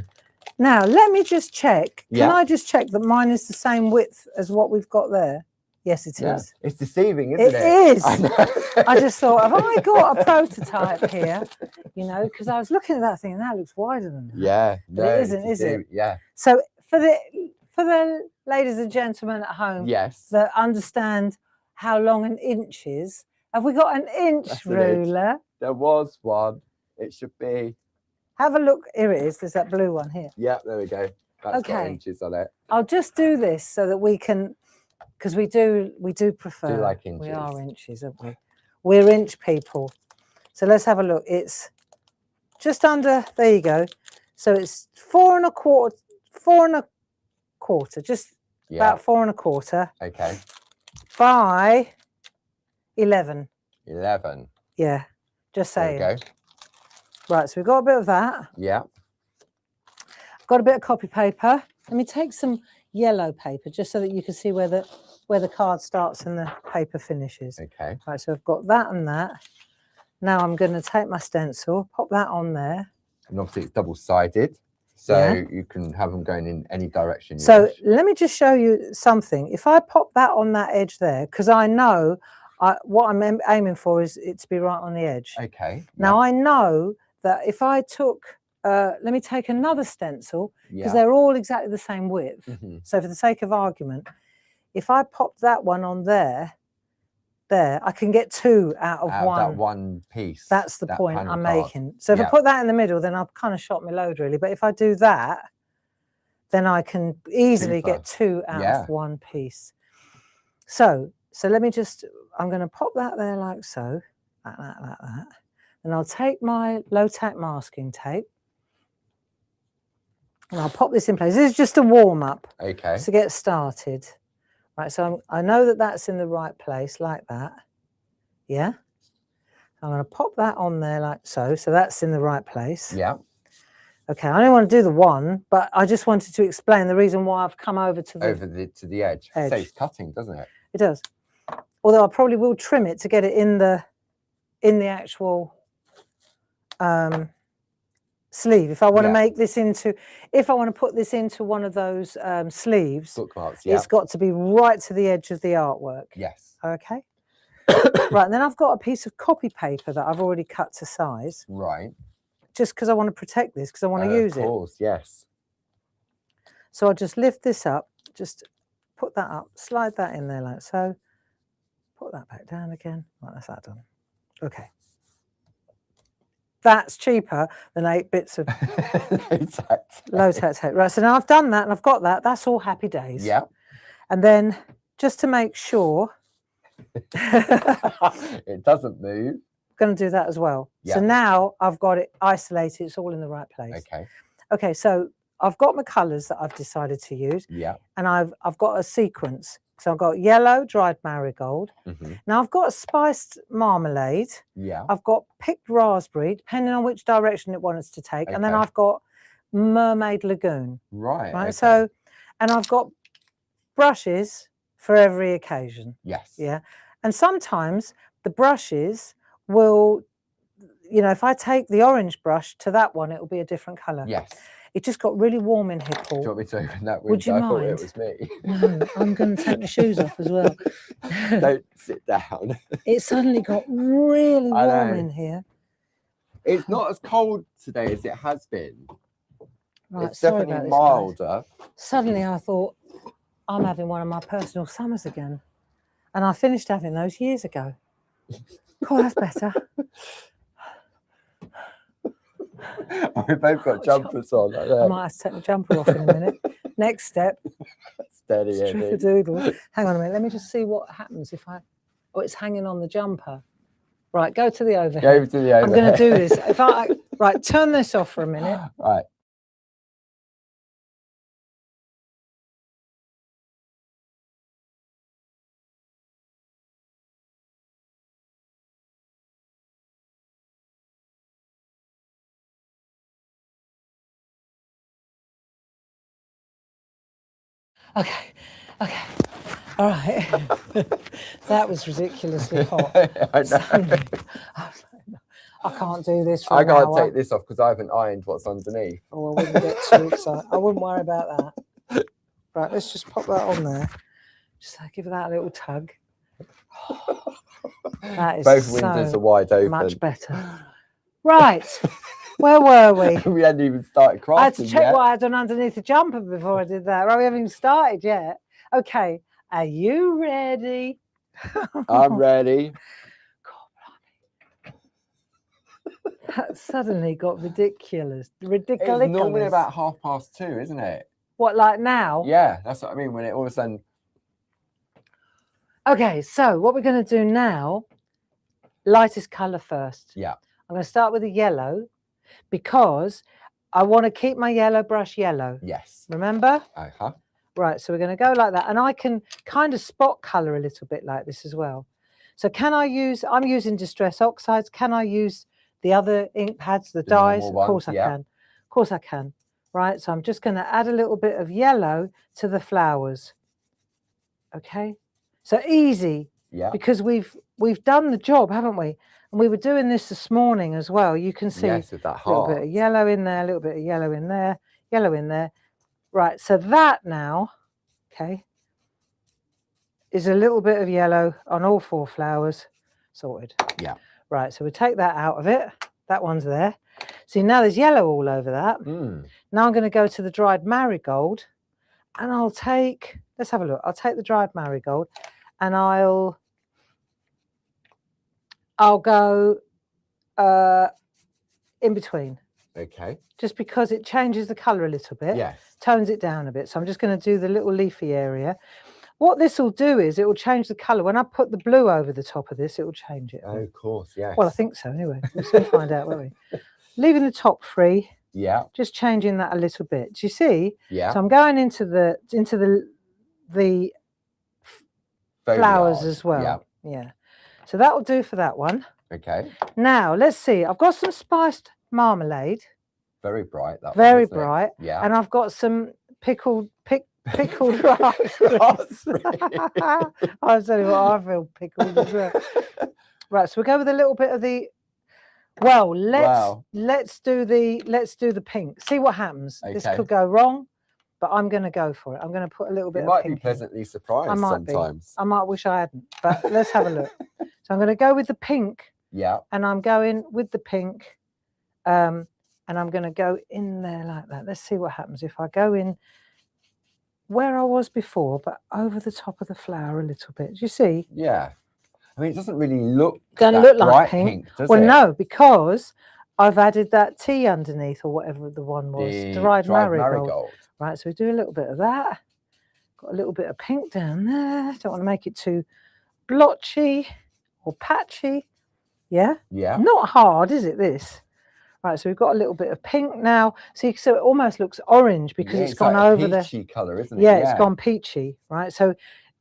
now let me just check. Can I just check that mine is the same width as what we've got there? Yes, it is. It's deceiving, isn't it? It is. I just thought, have I got a prototype here? You know, because I was looking at that thing and that looks wider than that. Yeah, but it isn't, is it? Yeah. So for the ladies and gentlemen at home, that understand how long an inch is, have we got an inch ruler? There was one. It should be. have a look. Here it is. There's that blue one here. Yeah, there we go. That's got Okay. inches on it. I'll just do this so that we can, because we do prefer. Do like inches. We are inches, aren't we? We're inch people. So let's have a look. It's just under. There you go. So it's 4 1/4. 4 1/4. Just about 4 1/4. Okay. By 11. 11. Yeah. Just saying. There we go. Right. So we've got a bit of that. Yeah. Got a bit of copy paper. Let me take some yellow paper just so that you can see where the card starts and the paper finishes. Okay. Right, so I've got that and that. Now I'm going to take my stencil, pop that on there. And obviously it's double-sided, so you can have them going in any direction you wish. Let me just show you something. If I pop that on that edge there, because I know what I'm aiming for is it to be right on the edge. Okay. Now I know that if I took let me take another stencil, because they're all exactly the same width. So for the sake of argument, if I pop that one on there, I can get 2 out of one. That one piece. That's the point I'm making. So if Yeah. I put that in the middle, then I've kind of shot my load really. But if I do that, then I can easily get 2 out of one piece. So let me just, I'm going to pop that there like so, like that. And I'll take my low-tack masking tape. And I'll pop this in place. This is just a warm-up to get started. Right, so I know that that's in the right place, like that. Yeah? I'm going to pop that on there like so. So that's in the right place. Yeah. Okay, I don't want to do the one, but I just wanted to explain the reason why I've come over to the edge. Saves cutting, doesn't it? It does. Although I probably will trim it to get it in the actual sleeve. If I want to make this into, if I want to put this into one of those sleeves, bookmarks, it's got to be right to the edge of the artwork. Yes. Okay. Right, and then I've got a piece of copy paper that I've already cut to size. Right. Just because I want to protect this, because I want to use it. Of course, yes. So I'll just lift this up, just put that up, slide that in there like so. Put that back down again. Right, that's that done. Okay. That's cheaper than 8 bits of low-tack tape. Right, so now I've done that and I've got that. That's all happy days. Yeah. And then just to make sure it doesn't move. I'm going to do that as well. Yeah. So now I've got it isolated. It's all in the right place. Okay. Okay, so I've got my colours that I've decided to use. Yeah. And I've got a sequence. So I've got yellow dried marigold. Now I've got a spiced marmalade. Yeah. I've got picked raspberry, depending on which direction it wants to take. And then I've got mermaid lagoon. Right. Right. So, and I've got brushes for every occasion. Yes. Yeah. And sometimes the brushes will, you know, if I take the orange brush to that one, it will be a different colour. Yes. It just got really warm in here, Paul. Do you want me to open that window? Would you I mind? thought it was me. No, I'm going to take my shoes off as well. Don't sit down. It suddenly got really warm in here. It's not as cold today as it has been. Right, it's definitely milder. Suddenly I thought, I'm having one of my personal summers again. And I finished having those years ago. Oh, that's better. We've both got jumpers on. Like that. I might have to take the jumper off in a minute. Next step. Steady, doodle. Hang on a minute. Let me just see what happens if I... Oh, it's hanging on the jumper. Right, go to the overhead. Go to the overhead. I'm going to do this. Right, turn this off for a minute. Right. Okay. All right. That was ridiculously hot. I know. I can't do this for I an hour. can't take this off because I haven't ironed what's underneath. Oh, I wouldn't get too excited. I wouldn't worry about that. Right, let's just pop that on there. Just give that a little tug. That is Both windows are wide open. Much better. Right. Where were we? We hadn't even started crafting I had to check yet. what I had done underneath the jumper before I did that. Right, we haven't even started yet. Okay, are you ready? I'm ready. That suddenly got ridiculous. It's normally about 2:30, isn't it? What, like now? Yeah, that's what I mean. When it all of a sudden. Okay, so what we're going to do now, lightest colour first. Yeah. I'm going to start with the yellow because I want to keep my yellow brush yellow. Yes. Remember? Uh-huh. Right, so we're going to go like that. And I can kind of spot colour a little bit like this as well. So can I use, I'm using Distress Oxides. Can I use the other ink pads, the dyes? Of course I can. Of course I can. Right, so I'm just going to add a little bit of yellow to the flowers. Okay, so easy. Yeah. Because we've done the job, haven't we? And we were doing this morning as well. You can see yes, with that a little bit of yellow in there, a little bit of yellow in there, yellow in there. Right, so that now, okay, is a little bit of yellow on all 4 flowers. Sorted. Yeah. Right, so we take that out of it. That one's there. See, now there's yellow all over that. Now I'm going to go to the dried marigold and I'll take, let's have a look. I'll take the dried marigold and I'll go in between. Okay. Just because it changes the colour a little bit. Yes. Tones it down a bit. So I'm just going to do the little leafy area. What this will do is it will change the colour. When I put the blue over the top of this, it will change it. Oh, of course, yes. Well, I think so anyway. We'll soon find out, won't we? Leaving the top free. Yeah. Just changing that a little bit. Do you see? Yeah. So I'm going into the flowers as well. Yeah. Yeah. So that will do for that one. Okay. Now let's see. I've got some spiced marmalade. Very bright. That very one, bright. Yeah. And I've got some pickled raspberries. I'll tell you what, I feel pickled as well. Right, so we'll go with a little bit of the. Well, let's do the pink. See what happens. Okay. This could go wrong, but I'm going to go for it. I'm going to put a little bit. You might be pleasantly surprised sometimes. I might wish I hadn't, but let's have a look. So I'm going to go with the pink. Yeah. And I'm going with the pink, and I'm going to go in there like that. Let's see what happens if I go in where I was before, but over the top of the flower a little bit. Do you see? Yeah. I mean, it doesn't really look. Doesn't look like pink, does it? No, because I've added that tea underneath or whatever the one was. Dried marigold. Right, so we do a little bit of that. Got a little bit of pink down there. Don't want to make it too blotchy or patchy. Yeah? Yeah. Not hard, is it, this? Right, so we've got a little bit of pink now. See, so it almost looks orange because it's gone like over the peachy colour, isn't it? Yeah, it's gone peachy, right? So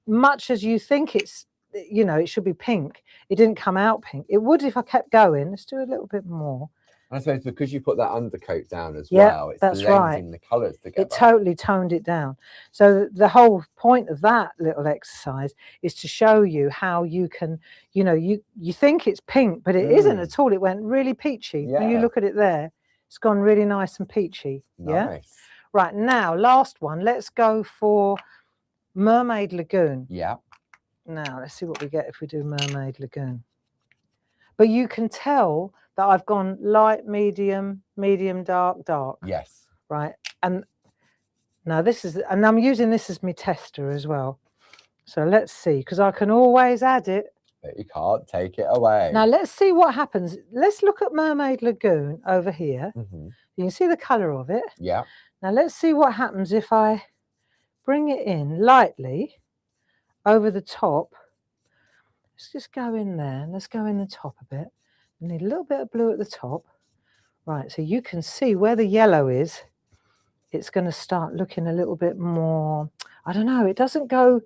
much as you think it's, you know, it should be pink, it didn't come out pink. It would if I kept going. Let's do a little bit more. I suppose because you put that undercoat down as well, it's blending the colours together. It totally toned it down. So the whole point of that little exercise is to show you how you can, you know, you think it's pink, but it isn't at all. It went really peachy. Yeah. When you look at it there, it's gone really nice and peachy. Nice. Yeah. Right, now, last one. Let's go for Mermaid Lagoon. Yeah. Now, let's see what we get if we do Mermaid Lagoon. But you can tell that I've gone light, medium, medium, dark, dark. Yes. Right. And now this is, and I'm using this as my tester as well. So let's see, because I can always add it. But you can't take it away. Now let's see what happens. Let's look at Mermaid Lagoon over here. You can see the colour of it. Yeah. Now let's see what happens if I bring it in lightly over the top. Let's just go in there and let's go in the top a bit. I need a little bit of blue at the top. Right, so you can see where the yellow is. It's going to start looking a little bit more, I don't know, it doesn't go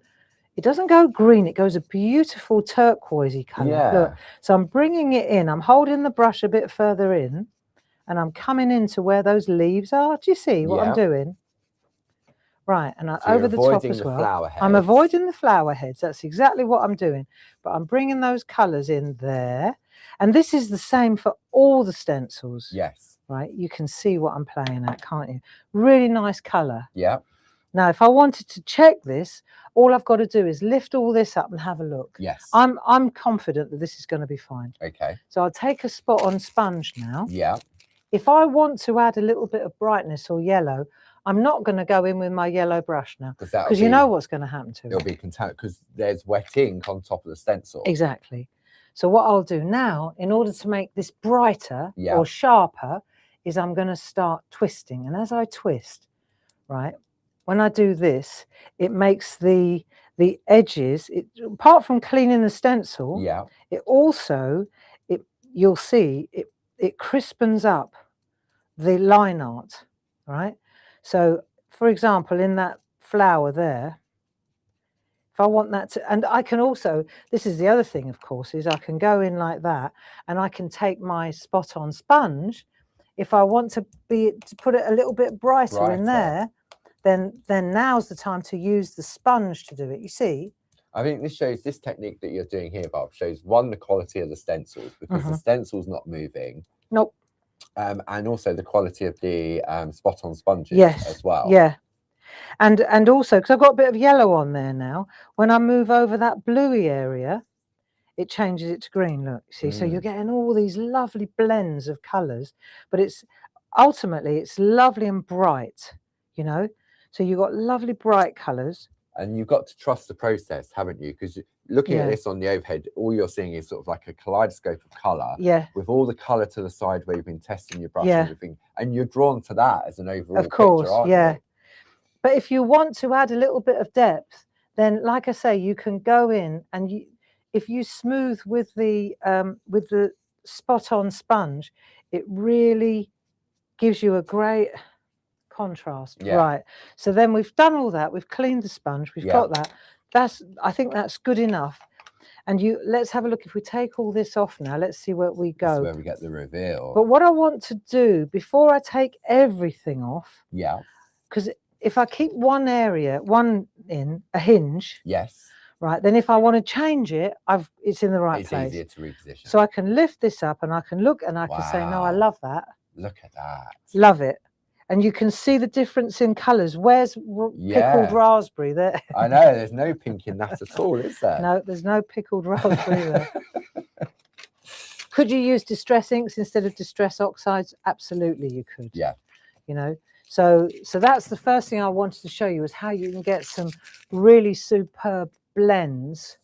green, it goes a beautiful turquoisey colour. Yeah. Look, so I'm bringing it in, I'm holding the brush a bit further in and I'm coming into where those leaves are. Do you see what I'm doing? Right, and over the top as well. I'm avoiding the flower heads. That's exactly what I'm doing. But I'm bringing those colours in there. And this is the same for all the stencils. Yes. Right, you can see what I'm playing at, can't you? Really nice colour. Yeah. Now, if I wanted to check this, all I've got to do is lift all this up and have a look. Yes. I'm confident that this is going to be fine. Okay. So I'll take a spot on sponge now. Yeah. If I want to add a little bit of brightness or yellow, I'm not going to go in with my yellow brush now because you know what's going to happen to it. It'll be contaminated because there's wet ink on top of the stencil. Exactly. So what I'll do now, in order to make this brighter or sharper, is I'm going to start twisting. And as I twist, right, when I do this, it makes the edges, apart from cleaning the stencil, it also, you'll see, it crispens up the line art, right? So, for example, in that flower there, if I want that to, and I can also, this is the other thing, of course, is I can go in like that, and I can take my spot on sponge. If I want to put it a little bit brighter in there, then now's the time to use the sponge to do it. You see? I think this shows, this technique that you're doing here, Bob, shows one, the quality of the stencils, because the stencil's not moving. Nope. And also the quality of the spot on sponges as well. Yeah. And also, because I've got a bit of yellow on there now, when I move over that bluey area, it changes it to green, look, see? So you're getting all these lovely blends of colours, but it's ultimately, it's lovely and bright, you know? So you've got lovely bright colours. And you've got to trust the process, haven't you? Because looking at this on the overhead, all you're seeing is sort of like a kaleidoscope of colour with all the colour to the side where you've been testing your brush and everything. And you're drawn to that as an overall picture, aren't you? But if you want to add a little bit of depth, then like I say, you can go in and if you smooth with the spot on sponge, it really gives you a great contrast. Right. So then we've done all that. We've cleaned the sponge. We've got that. I think that's good enough. And let's have a look. If we take all this off now, let's see where we go. That's where we get the reveal. But what I want to do before I take everything off, because if I keep one area, a hinge, right, then if I want to change it, it's in the right place. It's easier to reposition. So I can lift this up and I can look and I can say, no, I love that. Look at that. Love it. And you can see the difference in colours. Where's pickled raspberry there? I know, there's no pink in that at all, is there? No, there's no pickled raspberry there. Could you use distress inks instead of distress oxides? Absolutely, you could. Yeah. You know, so that's the first thing I wanted to show you, is how you can get some really superb blends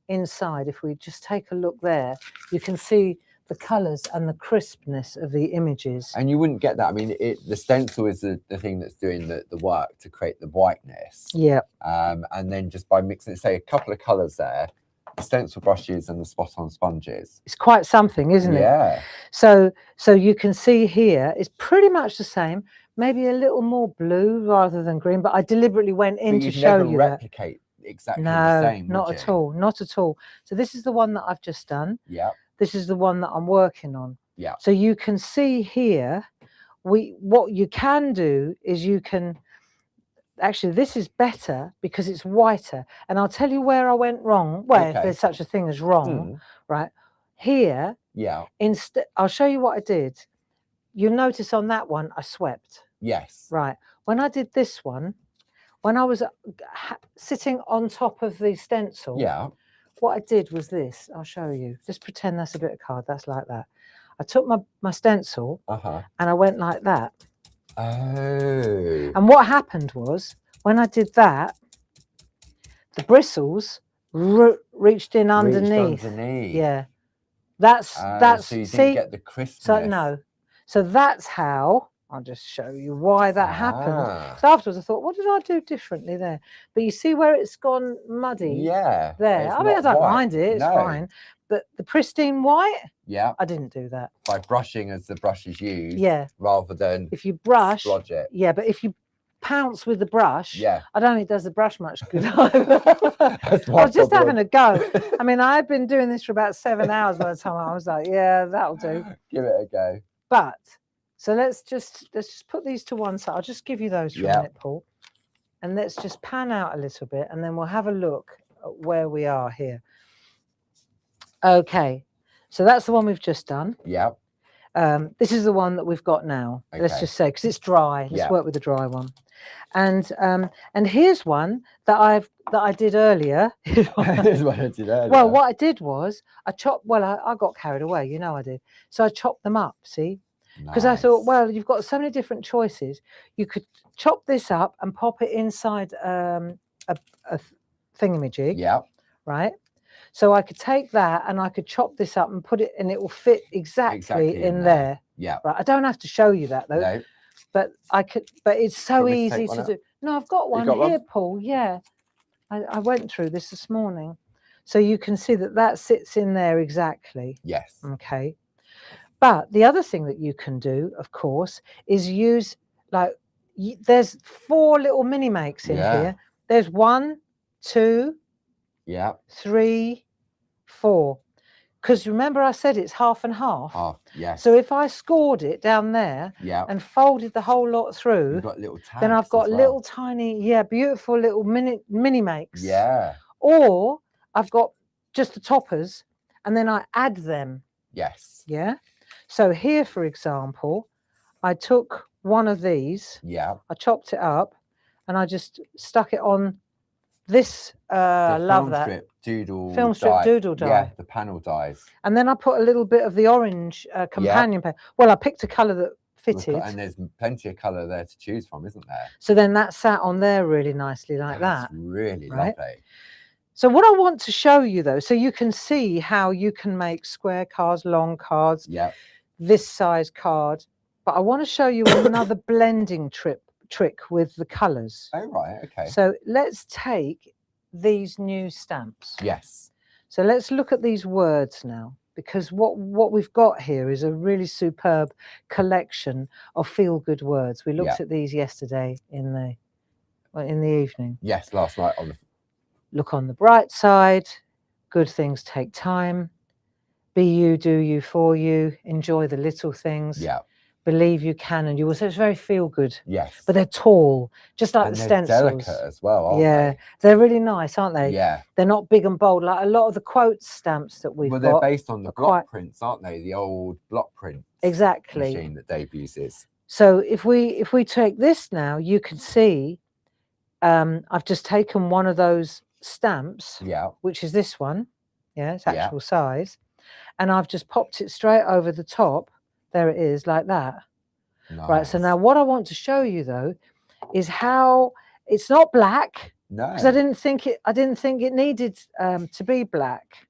inside. If we just take a look there, you can see the colours and the crispness of the images. And you wouldn't get that. I mean, the stencil is the thing that's doing the work to create the whiteness. Yeah. And then just by mixing, say, a couple of colours there, the stencil brushes and the spot on sponges. It's quite something, isn't it? Yeah. So you can see here, it's pretty much the same, maybe a little more blue rather than green, but I deliberately went in to show you that. Replicate exactly the same. No, not at all, not at all. So this is the one that I've just done. Yeah. This is the one that I'm working on. Yeah. So you can see here, what you can do is you can, actually this is better because it's whiter. And I'll tell you where I went wrong. Well, if there's such a thing as wrong, right? Here, I'll show you what I did. You'll notice on that one, I swept. Yes. Right. When I did this one, when I was sitting on top of the stencil, what I did was this. I'll show you. Just pretend that's a bit of card. That's like that. I took my stencil and I went like that. Oh. And what happened was, when I did that, the bristles reached in underneath. Yeah. That's so you didn't get the crispness. So no. So that's how, I'll just show you why that happened. So afterwards I thought, what did I do differently there? But you see where it's gone muddy? Yeah. There. I mean, I don't mind it, it's fine. But the pristine white? Yeah. I didn't do that. By brushing as the brush is used. Yeah. Rather than if you brush. Splodge it. Yeah, but if you pounce with the brush, I don't think it does the brush much good. I was just having a go. I mean, I had been doing this for about 7 hours by the time I was like, yeah, that'll do. Give it a go. But so let's just put these to one side. I'll just give you those for a minute, Paul. And let's just pan out a little bit and then we'll have a look at where we are here. Okay. So that's the one we've just done. Yeah. This is the one that we've got now. Okay. Let's just say, because it's dry. Let's work with the dry one. And here's one that I did earlier. Here's what I did earlier. Well, what I did was I got carried away, you know I did. So I chopped them up, see? Because I thought, well, you've got so many different choices. You could chop this up and pop it inside a thingamajig. Yeah. Right? So I could take that and I could chop this up and put it, and it will fit exactly in there. Yeah. Right. I don't have to show you that though. No. But I could. But it's so easy to do. No, I've got one here, Paul. Yeah, I went through this morning, so you can see that that sits in there exactly. Yes. Okay. But the other thing that you can do, of course, is use like there's 4 little mini makes in here. There's 1, 2, 3, 4. Because remember I said it's half and half. Half, yes. So if I scored it down there and folded the whole lot through, got little tags then I've got as well. little tiny, beautiful little mini makes. Yeah. Or I've got just the toppers and then I add them. Yes. Yeah. So here, for example, I took one of these. Yeah. I chopped it up and I just stuck it on this. I love that. Film strip doodle die. Yeah, the panel dies. And then I put a little bit of the orange companion pen. Well, I picked a colour that fitted. And there's plenty of colour there to choose from, isn't there? So then that sat on there really nicely like that. Really lovely. So what I want to show you though, so you can see how you can make square cards, long cards, this size card. But I want to show you another blending trick with the colours. Oh, right, okay. So let's take these new stamps. Yes. So let's look at these words now, because what we've got here is a really superb collection of feel-good words. We looked at these yesterday in the evening. Yes, last night on the... Look on the bright side. Good things take time. Be you, do you, for you. Enjoy the little things. Yeah. Believe you can and you will. So it's very feel good. Yes. But they're tall, just like the stencils. They're delicate as well, aren't they? They're really nice, aren't they? Yeah. They're not big and bold like a lot of the quote stamps that we've got. Well, they're based on the block prints, aren't they? The old block print machine that Dave uses. So if we take this now, you can see I've just taken one of those stamps, which is this one. Yeah, it's actual size. And I've just popped it straight over the top. There it is, like that. Nice. Right, so now what I want to show you though is how it's not black. No. Because I didn't think it needed to be black.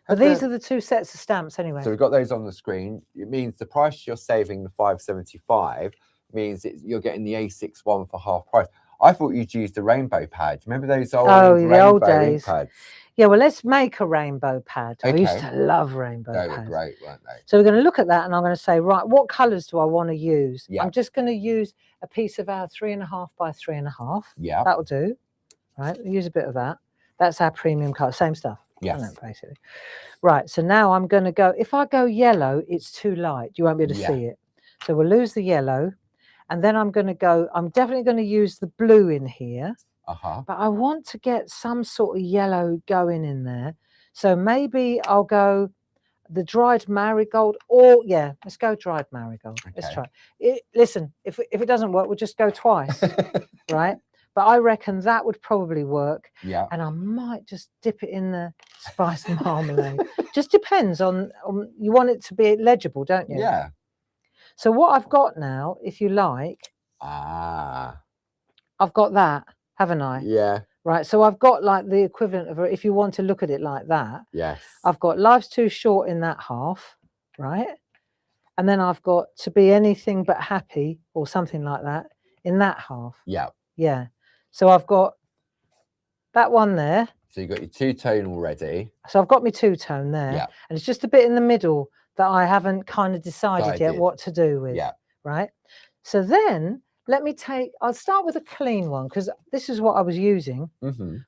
But these are the 2 sets of stamps anyway. So we've got those on the screen. It means the price you're saving, the $5.75, means you're getting the A6 one for half price. I thought you'd use the rainbow pad. Remember those old the old days pads? Yeah, well, let's make a rainbow pad. Okay. I used to love rainbow pads. They were great, weren't they? So we're going to look at that and I'm going to say, right, what colours do I want to use? Yeah. I'm just going to use a piece of our 3.5 by 3.5. Yeah. That'll do. Right, use a bit of that. That's our premium colour, same stuff. Yes. Basically. Right, so now I'm going to go, if I go yellow, it's too light. You won't be able to see it. So we'll lose the yellow. And then I'm going to go, I'm definitely going to use the blue in here. But I want to get some sort of yellow going in there. So maybe I'll go the dried marigold, or let's go dried marigold. Okay. Let's try it. Listen, if it doesn't work, we'll just go twice, right? But I reckon that would probably work. Yeah. And I might just dip it in the spice marmalade. Just depends on you want it to be legible, don't you? Yeah. So what I've got now, if you like, I've got that, haven't I? Yeah. Right, so I've got like the equivalent of, if you want to look at it like that. Yes. I've got life's too short in that half, right? And then I've got to be anything but happy or something like that in that half. Yeah. Yeah. So I've got that one there. So you've got your 2-tone already. So I've got my 2-tone there. Yeah. And it's just a bit in the middle that I haven't kind of decided yet what to do with. Yeah. Right. So then I'll start with a clean one because this is what I was using.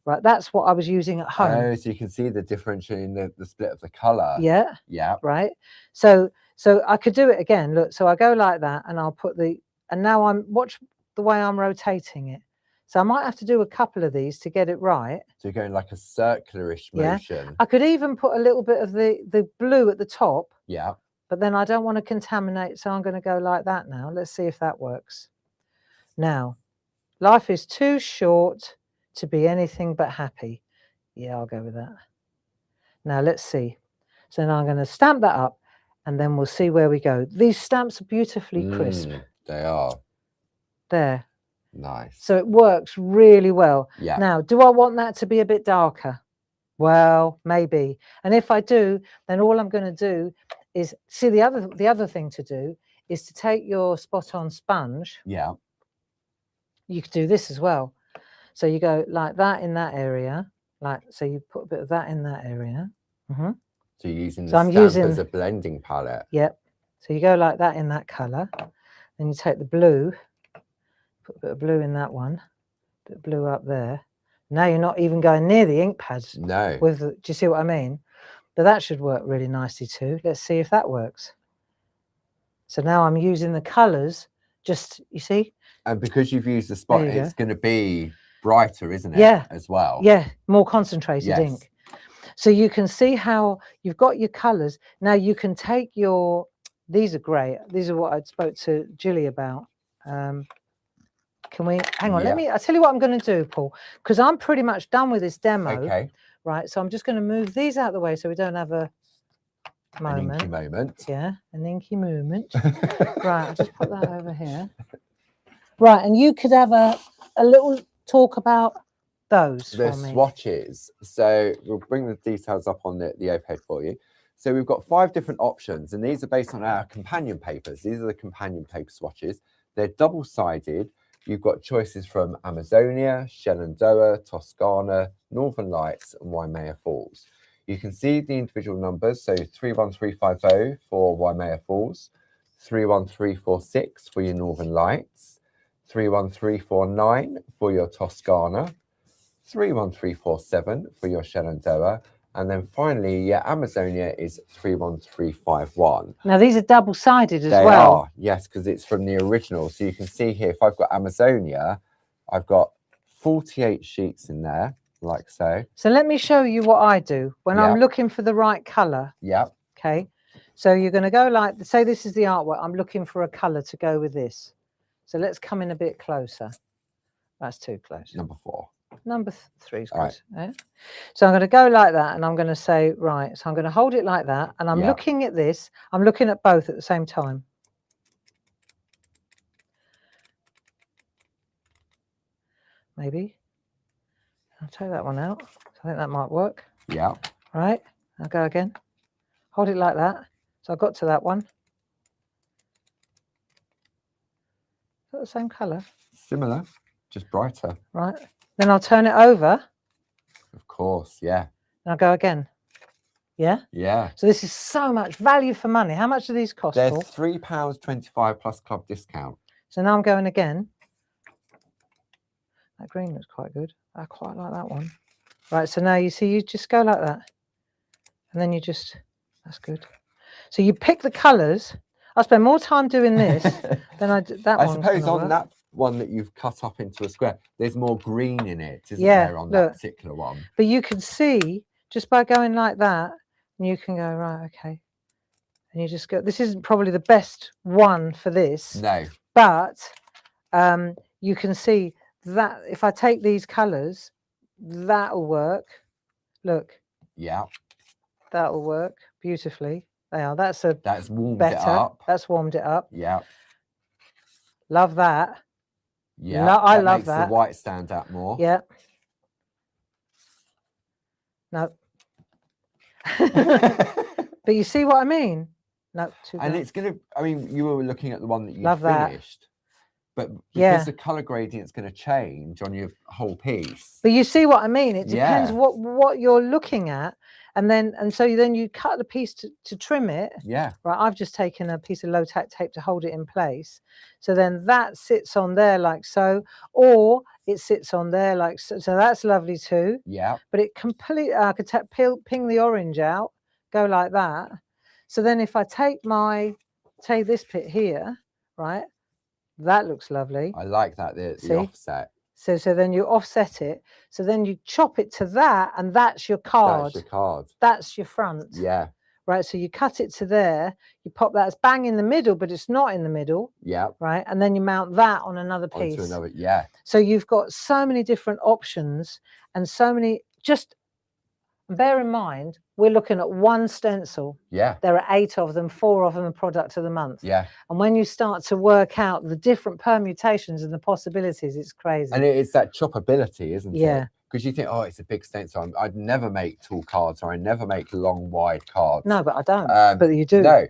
Right. That's what I was using at home. Oh, so you can see the difference in the split of the colour. Yeah. Yeah. Right. So I could do it again. Look, so I go like that and I'll put and now watch the way I'm rotating it. So I might have to do a couple of these to get it right. So you're going like a circularish motion. I could even put a little bit of the blue at the top. Yeah. But then I don't want to contaminate, so I'm going to go like that now. Let's see if that works. Now, life is too short to be anything but happy. Yeah, I'll go with that. Now, let's see. So now I'm going to stamp that up, and then we'll see where we go. These stamps are beautifully crisp. They are. There. Nice. So it works really well. Yeah. Now, do I want that to be a bit darker? Well, maybe. And if I do, then all I'm going to do is see the other thing to do is to take your spot on sponge. Yeah. You could do this as well. So you go like that in that area, so you put a bit of that in that area. So you're using the stamp as a blending palette. Yep. So you go like that in that colour. Then you take the blue, put a bit of blue in that one, a bit of blue up there. Now you're not even going near the ink pads. No. Do you see what I mean? But that should work really nicely too. Let's see if that works. So now I'm using the colours, you see? And because you've used the spot, it's going to be brighter, isn't it? Yeah. As well. Yeah, more concentrated ink. So you can see how you've got your colours. Now you can take these are great. These are what I spoke to Julie about. Can we, hang on, I'll tell you what I'm going to do, Paul, because I'm pretty much done with this demo. Okay. Right, so I'm just going to move these out of the way so we don't have a moment. An inky moment. Yeah, an inky moment. Right, I'll just put that over here. Right, and you could have a little talk about those the for me. Swatches. So we'll bring the details up on the overhead for you. So we've got 5 different options, and these are based on our companion papers. These are the companion paper swatches. They're double-sided. You've got choices from Amazonia, Shenandoah, Toscana, Northern Lights, and Waimea Falls. You can see the individual numbers. So 31350 for Waimea Falls, 31346 for your Northern Lights, 31349 for your Toscana, 31347 for your Shenandoah, and then finally your Amazonia is 31351. Now these are double-sided as well. They are, yes, because it's from the original. So you can see here, if I've got Amazonia, I've got 48 sheets in there, like so. So let me show you what I do when I'm looking for the right colour. Yeah. Okay. So you're going to go like, say this is the artwork. I'm looking for a colour to go with this. So let's come in a bit closer. That's too close. Number 4. Number 3 is right. Yeah? So I'm going to go like that, and I'm going to say, right, so I'm going to hold it like that, and I'm looking at this. I'm looking at both at the same time. Maybe. I'll take that one out. I think that might work. Yeah. Right. I'll go again. Hold it like that. So I got to that one. Is that the same colour? Similar, just brighter. Right. Then I'll turn it over. Of course, yeah. And I'll go again. Yeah? Yeah. So this is so much value for money. How much do these cost? They're £3.25 plus club discount. So now I'm going again. That green looks quite good. I quite like that one. Right, so now you see, you just go like that. And then you just, that's good. So you pick the colours. I spend more time doing this than I did that one. I suppose on that one that you've cut up into a square, there's more green in it, isn't there, on that particular one? But you can see, just by going like that, and you can go, right, okay. And you just go, this isn't probably the best one for this. No. But you can see that if I take these colours, that'll work. Look. Yeah. That'll work beautifully. They are. That's warmed it up. That's warmed it up. Yeah. Love that. Yeah. I love that. Makes the white stand out more. Yeah. No. But you see what I mean? No. And it's going to, I mean, you were looking at the one that you finished. But because the colour gradient's going to change on your whole piece. But you see what I mean? It depends what you're looking at. And so then you cut the piece to trim it. Yeah. Right. I've just taken a piece of low tack tape to hold it in place. So then that sits on there like so, or it sits on there like so. So that's lovely too. Yeah. But it completely, I could ping the orange out, go like that. So then if I take this bit here, right, that looks lovely. I like that, the offset. So then you offset it. So then you chop it to that, and that's your card. That's your card. That's your front. Yeah. Right. So you cut it to there. You pop that. It's bang in the middle, but it's not in the middle. Yeah. Right. And then you mount that on another piece. Onto another. Yeah. So you've got so many different options and so many. Just bear in mind, we're looking at one stencil. Yeah. There are 8 of them, 4 of them a product of the month. Yeah. And when you start to work out the different permutations and the possibilities, it's crazy. And it's that choppability, isn't it? because you think, oh, it's a big stencil. I'd never make tall cards, or I never make long, wide cards. No, but I don't. But you do. No,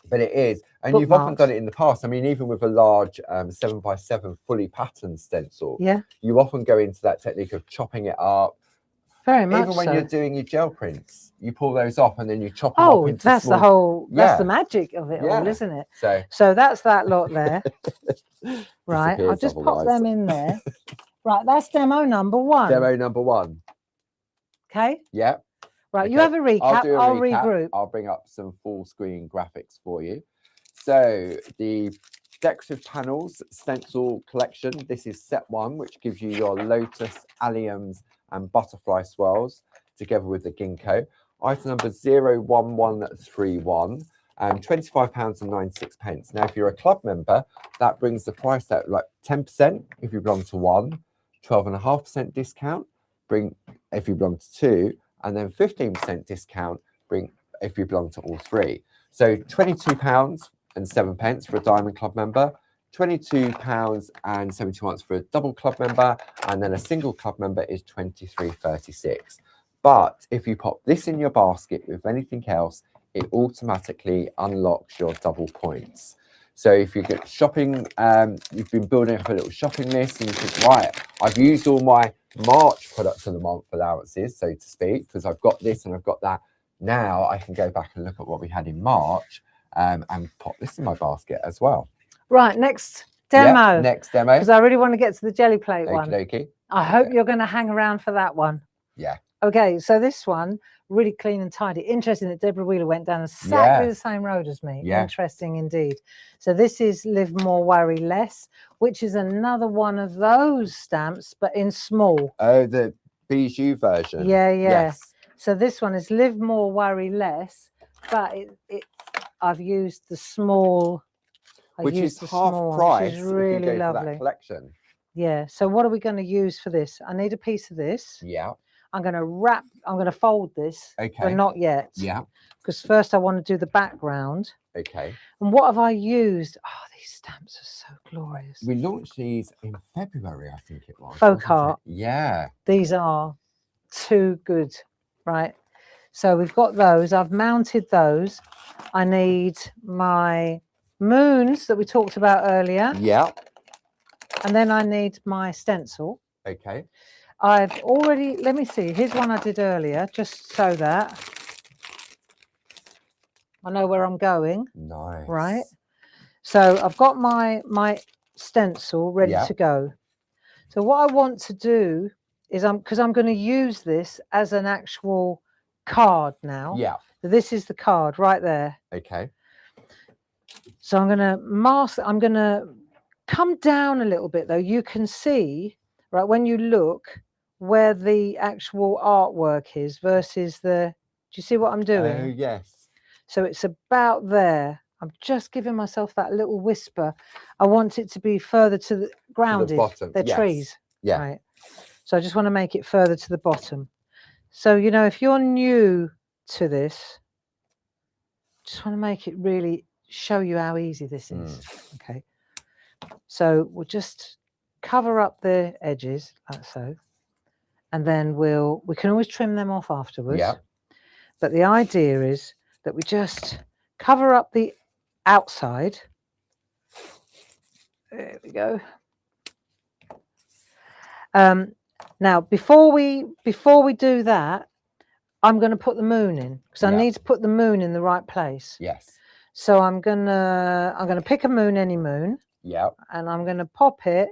but it is. And you've often Bookmarks. done it in the past. I mean, even with a large 7x7 fully patterned stencil, yeah, you often go into that technique of chopping it up. Very much Even when so. you're doing your gel prints, you pull those off and then you chop them up into that's small... the whole, that's the magic of it all, isn't it? So that's that lot there. Right, I'll just pop them in there. Right, that's demo number 1. Demo number 1. Okay. Yeah. Right, okay. You have a recap. I'll regroup. I'll bring up some full screen graphics for you. So the Decorative Panels Stencil Collection. This is set 1, which gives you your lotus, alliums, and butterfly swirls together with the ginkgo. Item number 01131. £25.96. Now, if you're a club member, that brings the price out like 10% if you belong to 1, 12.5% discount if you belong to 2, and then 15% discount if you belong to all 3. So £22.07 for a Diamond Club member, £22.71 for a double club member, and then a single club member is £23.36. But if you pop this in your basket with anything else, it automatically unlocks your double points. So if you get shopping, you've been building up a little shopping list and you think, right, I've used all my March products of the month allowances, so to speak, because I've got this and I've got that. Now I can go back and look at what we had in March and pop this in my basket as well. Right, next demo. Yep, next demo. Because I really want to get to the jelly plate one. Okey-dokey. I hope you're going to hang around for that one. Yeah. Okay, so this one, really clean and tidy. Interesting that Deborah Wheeler went down exactly the same road as me. Yeah. Interesting indeed. So this is Live More, Worry Less, which is another one of those stamps, but in small. Oh, the bijou version. Yeah, yeah. Yes. So this one is Live More, Worry Less, but I've used the small. Which is half price, which is really lovely. For that collection. Yeah. So what are we going to use for this? I need a piece of this. Yeah. I'm going to fold this, but not yet. Yeah. Because first I want to do the background. Okay. And what have I used? Oh, these stamps are so glorious. We launched these in February, I think it was. Folk art. Yeah. These are too good, right? So we've got those. I've mounted those. I need my moons that we talked about earlier. Yeah. And then I need my stencil. Okay. I've already, let me see, here's one I did earlier, just so that I know where I'm going. Nice. Right. So I've got my stencil ready to go. So what I want to do is because I'm going to use this as an actual card now. Yeah. So this is the card right there. Okay. So I'm going to mask, I'm going to come down a little bit though. You can see, right, when you look where the actual artwork is versus do you see what I'm doing? Oh, yes. So it's about there. I'm just giving myself that little whisper. I want it to be further to the grounded. To the bottom. They're trees. Yeah. Right. So I just want to make it further to the bottom. So, you know, if you're new to this, just want to make it really show you how easy this is. Okay. So we'll just cover up the edges like so. And then we can always trim them off afterwards. Yeah. But the idea is that we just cover up the outside. There we go. Now, before we do that, I'm going to put the moon in because I need to put the moon in the right place. Yes. So I'm gonna pick a moon, any moon. Yeah. And I'm going to pop it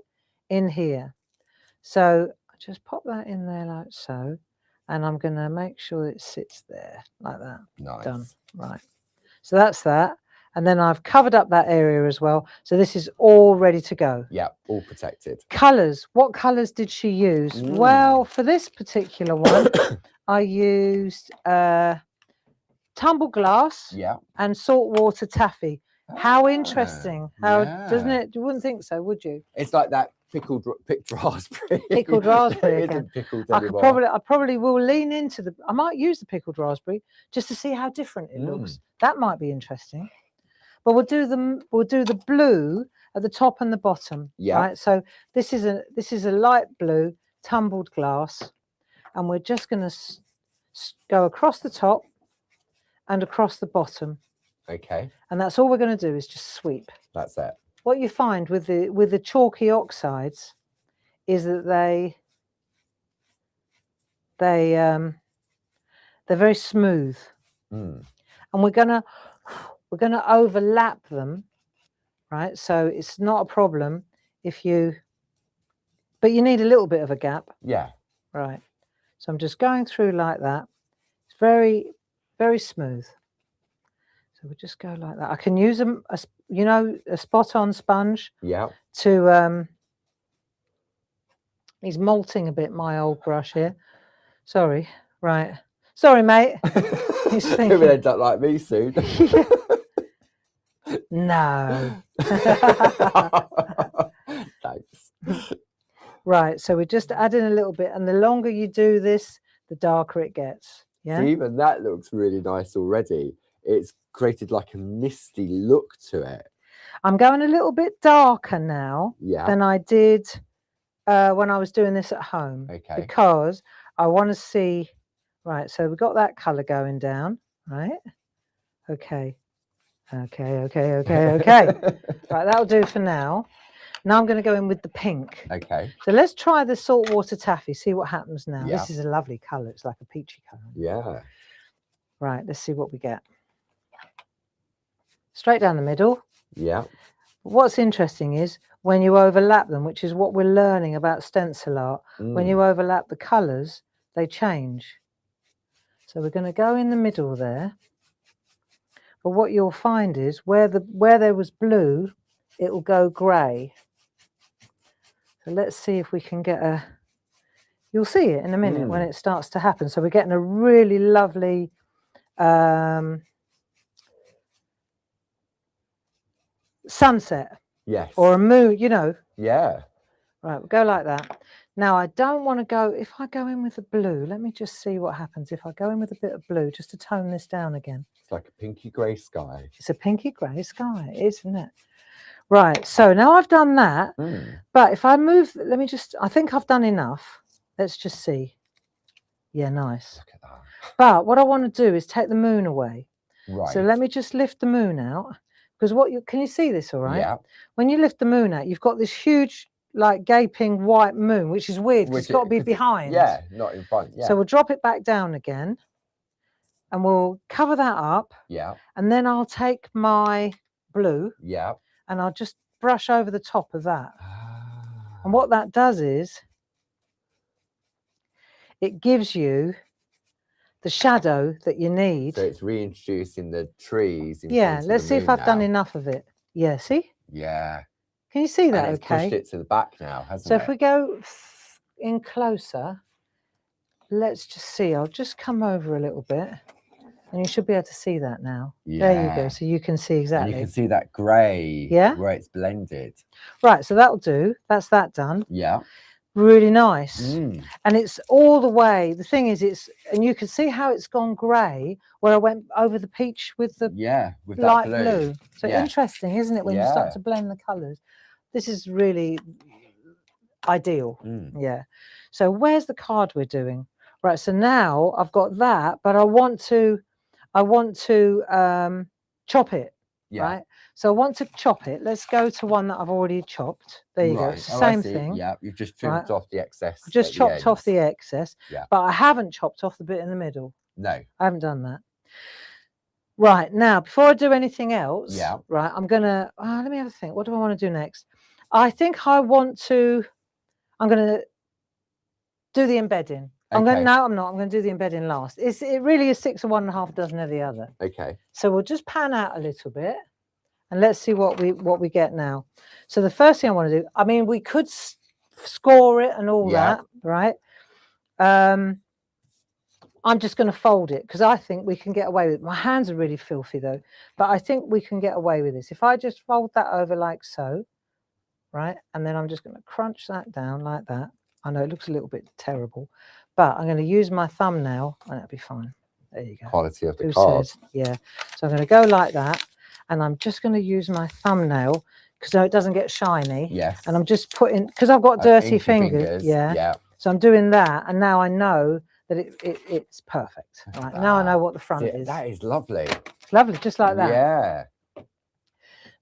in here. So just pop that in there like so, and I'm going to make sure it sits there like that. Nice. Done. Right. So that's that. And then I've covered up that area as well. So this is all ready to go. Yeah, all protected. Colours. What colours did she use? Well, for this particular one, I used tumble glass and saltwater taffy. How interesting. How doesn't it? You wouldn't think so, would you? It's like that picked raspberry. Pickled raspberry. It isn't pickled I anymore. probably will lean into I might use the pickled raspberry just to see how different it looks. That might be interesting. But we'll do the blue at the top and the bottom. Yeah. Right. So this is a light blue tumbled glass, and we're just going to go across the top and across the bottom. Okay. And that's all we're going to do is just sweep. That's it. What you find with the chalky oxides is that they're very smooth. And we're gonna overlap them, right? So it's not a problem if but you need a little bit of a gap. Yeah. Right. So I'm just going through like that. It's very, very smooth. So we just go like that. I can use a spot-on sponge. Yeah. To he's molting a bit, my old brush here. Sorry. Right. Sorry, mate. He's thinking. He'll end up like me soon. No. Thanks. Right. So we're just adding a little bit, and the longer you do this, the darker it gets. Yeah. See, even that looks really nice already. It's created like a misty look to it. I'm going a little bit darker now than I did when I was doing this at home. Okay. Because I want to see. Right. So we've got that colour going down. Right. Okay. Right, that'll do for now. Now I'm going to go in with the pink. Okay. So let's try the saltwater taffy, see what happens now. Yeah. This is a lovely colour. It's like a peachy colour. Yeah. Right, let's see what we get. Straight down the middle. Yeah. What's interesting is when you overlap them, which is what we're learning about stencil art, when you overlap the colours, they change. So we're going to go in the middle there. But what you'll find is where there was blue, it will go grey. So let's see if we can get you'll see it in a minute when it starts to happen. So we're getting a really lovely sunset. Yes. Or a moon, you know. Yeah. Right, we'll go like that. Now I don't want to go, if I go in with the blue, let me just see what happens if I go in with a bit of blue, just to tone this down again. It's like a pinky grey sky. It's a pinky grey sky, isn't it? Right, so now I've done that, but if I move, I think I've done enough. Let's just see. Yeah, nice. Look at that. But what I want to do is take the moon away. Right. So let me just lift the moon out, because can you see this all right? Yeah. When you lift the moon out, you've got this huge, like, gaping white moon, which is weird, because it's got to be behind. Yeah, not in front. Yeah. So we'll drop it back down again, and we'll cover that up. Yeah. And then I'll take my blue. Yeah. And I'll just brush over the top of that. And what that does is it gives you the shadow that you need. So it's reintroducing the trees. Yeah, let's see if I've done enough of it. Yeah, see? Yeah. Can you see that? And it's okay. pushed it to the back now, hasn't it? So if we go in closer, let's just see. I'll just come over a little bit. And you should be able to see that now. Yeah. There you go. So you can see exactly. And you can see that grey. Yeah. Where it's blended. Right. So that'll do. That's that done. Yeah. Really nice. And it's all the way. The thing is, and you can see how it's gone grey where I went over the peach with the with light that blue. So interesting, isn't it, when you start to blend the colours? This is really ideal. Yeah. So where's the card we're doing? Right. So now I've got that, but I want to chop it. Yeah. Right. So I want to chop it. Let's go to one that I've already chopped. There you go. It's the same thing. Yeah, you've just trimmed off the excess. I've just chopped off the excess. Yeah. But I haven't chopped off the bit in the middle. No. I haven't done that. Right. Now, before I do anything else, right, I'm gonna let me have a think. What do I want to do next? I think I'm gonna do the embedding. Okay. No, I'm not. I'm going to do the embedding last. It really is 6 of one and a half dozen of the other. Okay. So we'll just pan out a little bit, and let's see what we get now. So the first thing I want to do, I mean, we could score it and all that, right? I'm just going to fold it because I think we can get away with it. My hands are really filthy though, but I think we can get away with this. If I just fold that over like so, right, and then I'm just going to crunch that down like that. I know it looks a little bit terrible, but I'm going to use my thumbnail and that'll be fine. There you go. Quality of the card. Yeah. So I'm going to go like that, and I'm just going to use my thumbnail because it doesn't get shiny. Yes. And I'm just putting, because I've got dirty fingers. Yeah. Yeah. So I'm doing that, and now I know that it's perfect. Right, now I know what the front is. That is lovely. It's lovely, just like that. Yeah.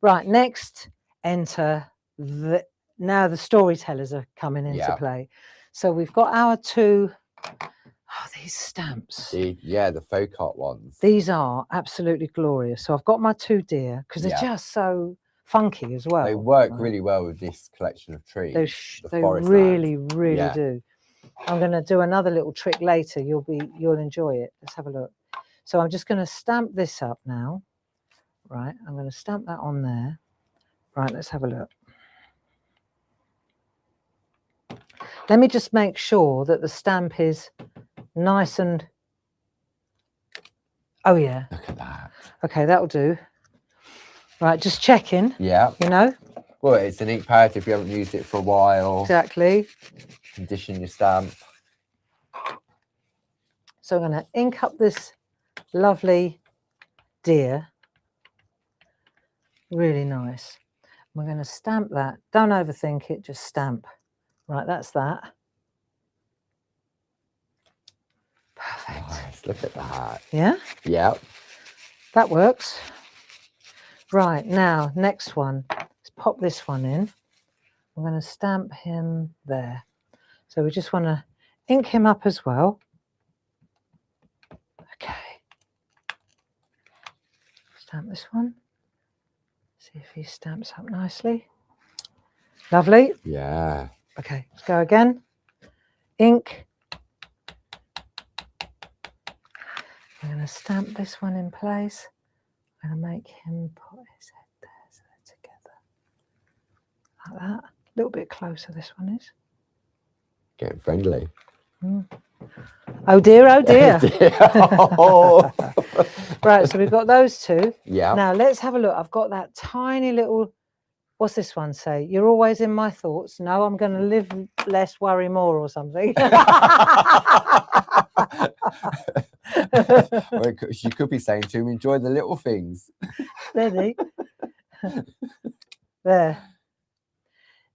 Right, next, enter now the storytellers are coming into play. So we've got our two, these stamps. The folk art ones. These are absolutely glorious. So I've got my two deer, because they're just so funky as well. They work really well with this collection of trees. They really, really do. I'm going to do another little trick later. You'll enjoy it. Let's have a look. So I'm just going to stamp this up now. Right, I'm going to stamp that on there. Right, let's have a look. Let me just make sure that the stamp is nice and... Oh, yeah. Look at that. Okay, that'll do. Right, just checking. Yeah. You know? Well, it's an ink pad if you haven't used it for a while. Exactly. Condition your stamp. So I'm going to ink up this lovely deer. Really nice. We're going to stamp that. Don't overthink it, just stamp. Right, that's that. Perfect. Nice, look at that. Yeah? Yeah. That works. Right, now, next one. Let's pop this one in. I'm going to stamp him there. So we just want to ink him up as well. Okay. Stamp this one. See if he stamps up nicely. Lovely. Yeah. Okay, let's go again. Ink. I'm going to stamp this one in place. I'm going to make him put his head there so they're together. Like that. A little bit closer, this one is. Getting friendly. Oh dear, oh dear. Oh. Right, so we've got those two. Yeah. Now let's have a look. I've got that tiny little, what's this one say? You're always in my thoughts. No, I'm going to live less, worry more or something. Or she could be saying to him, enjoy the little things. Steady. There.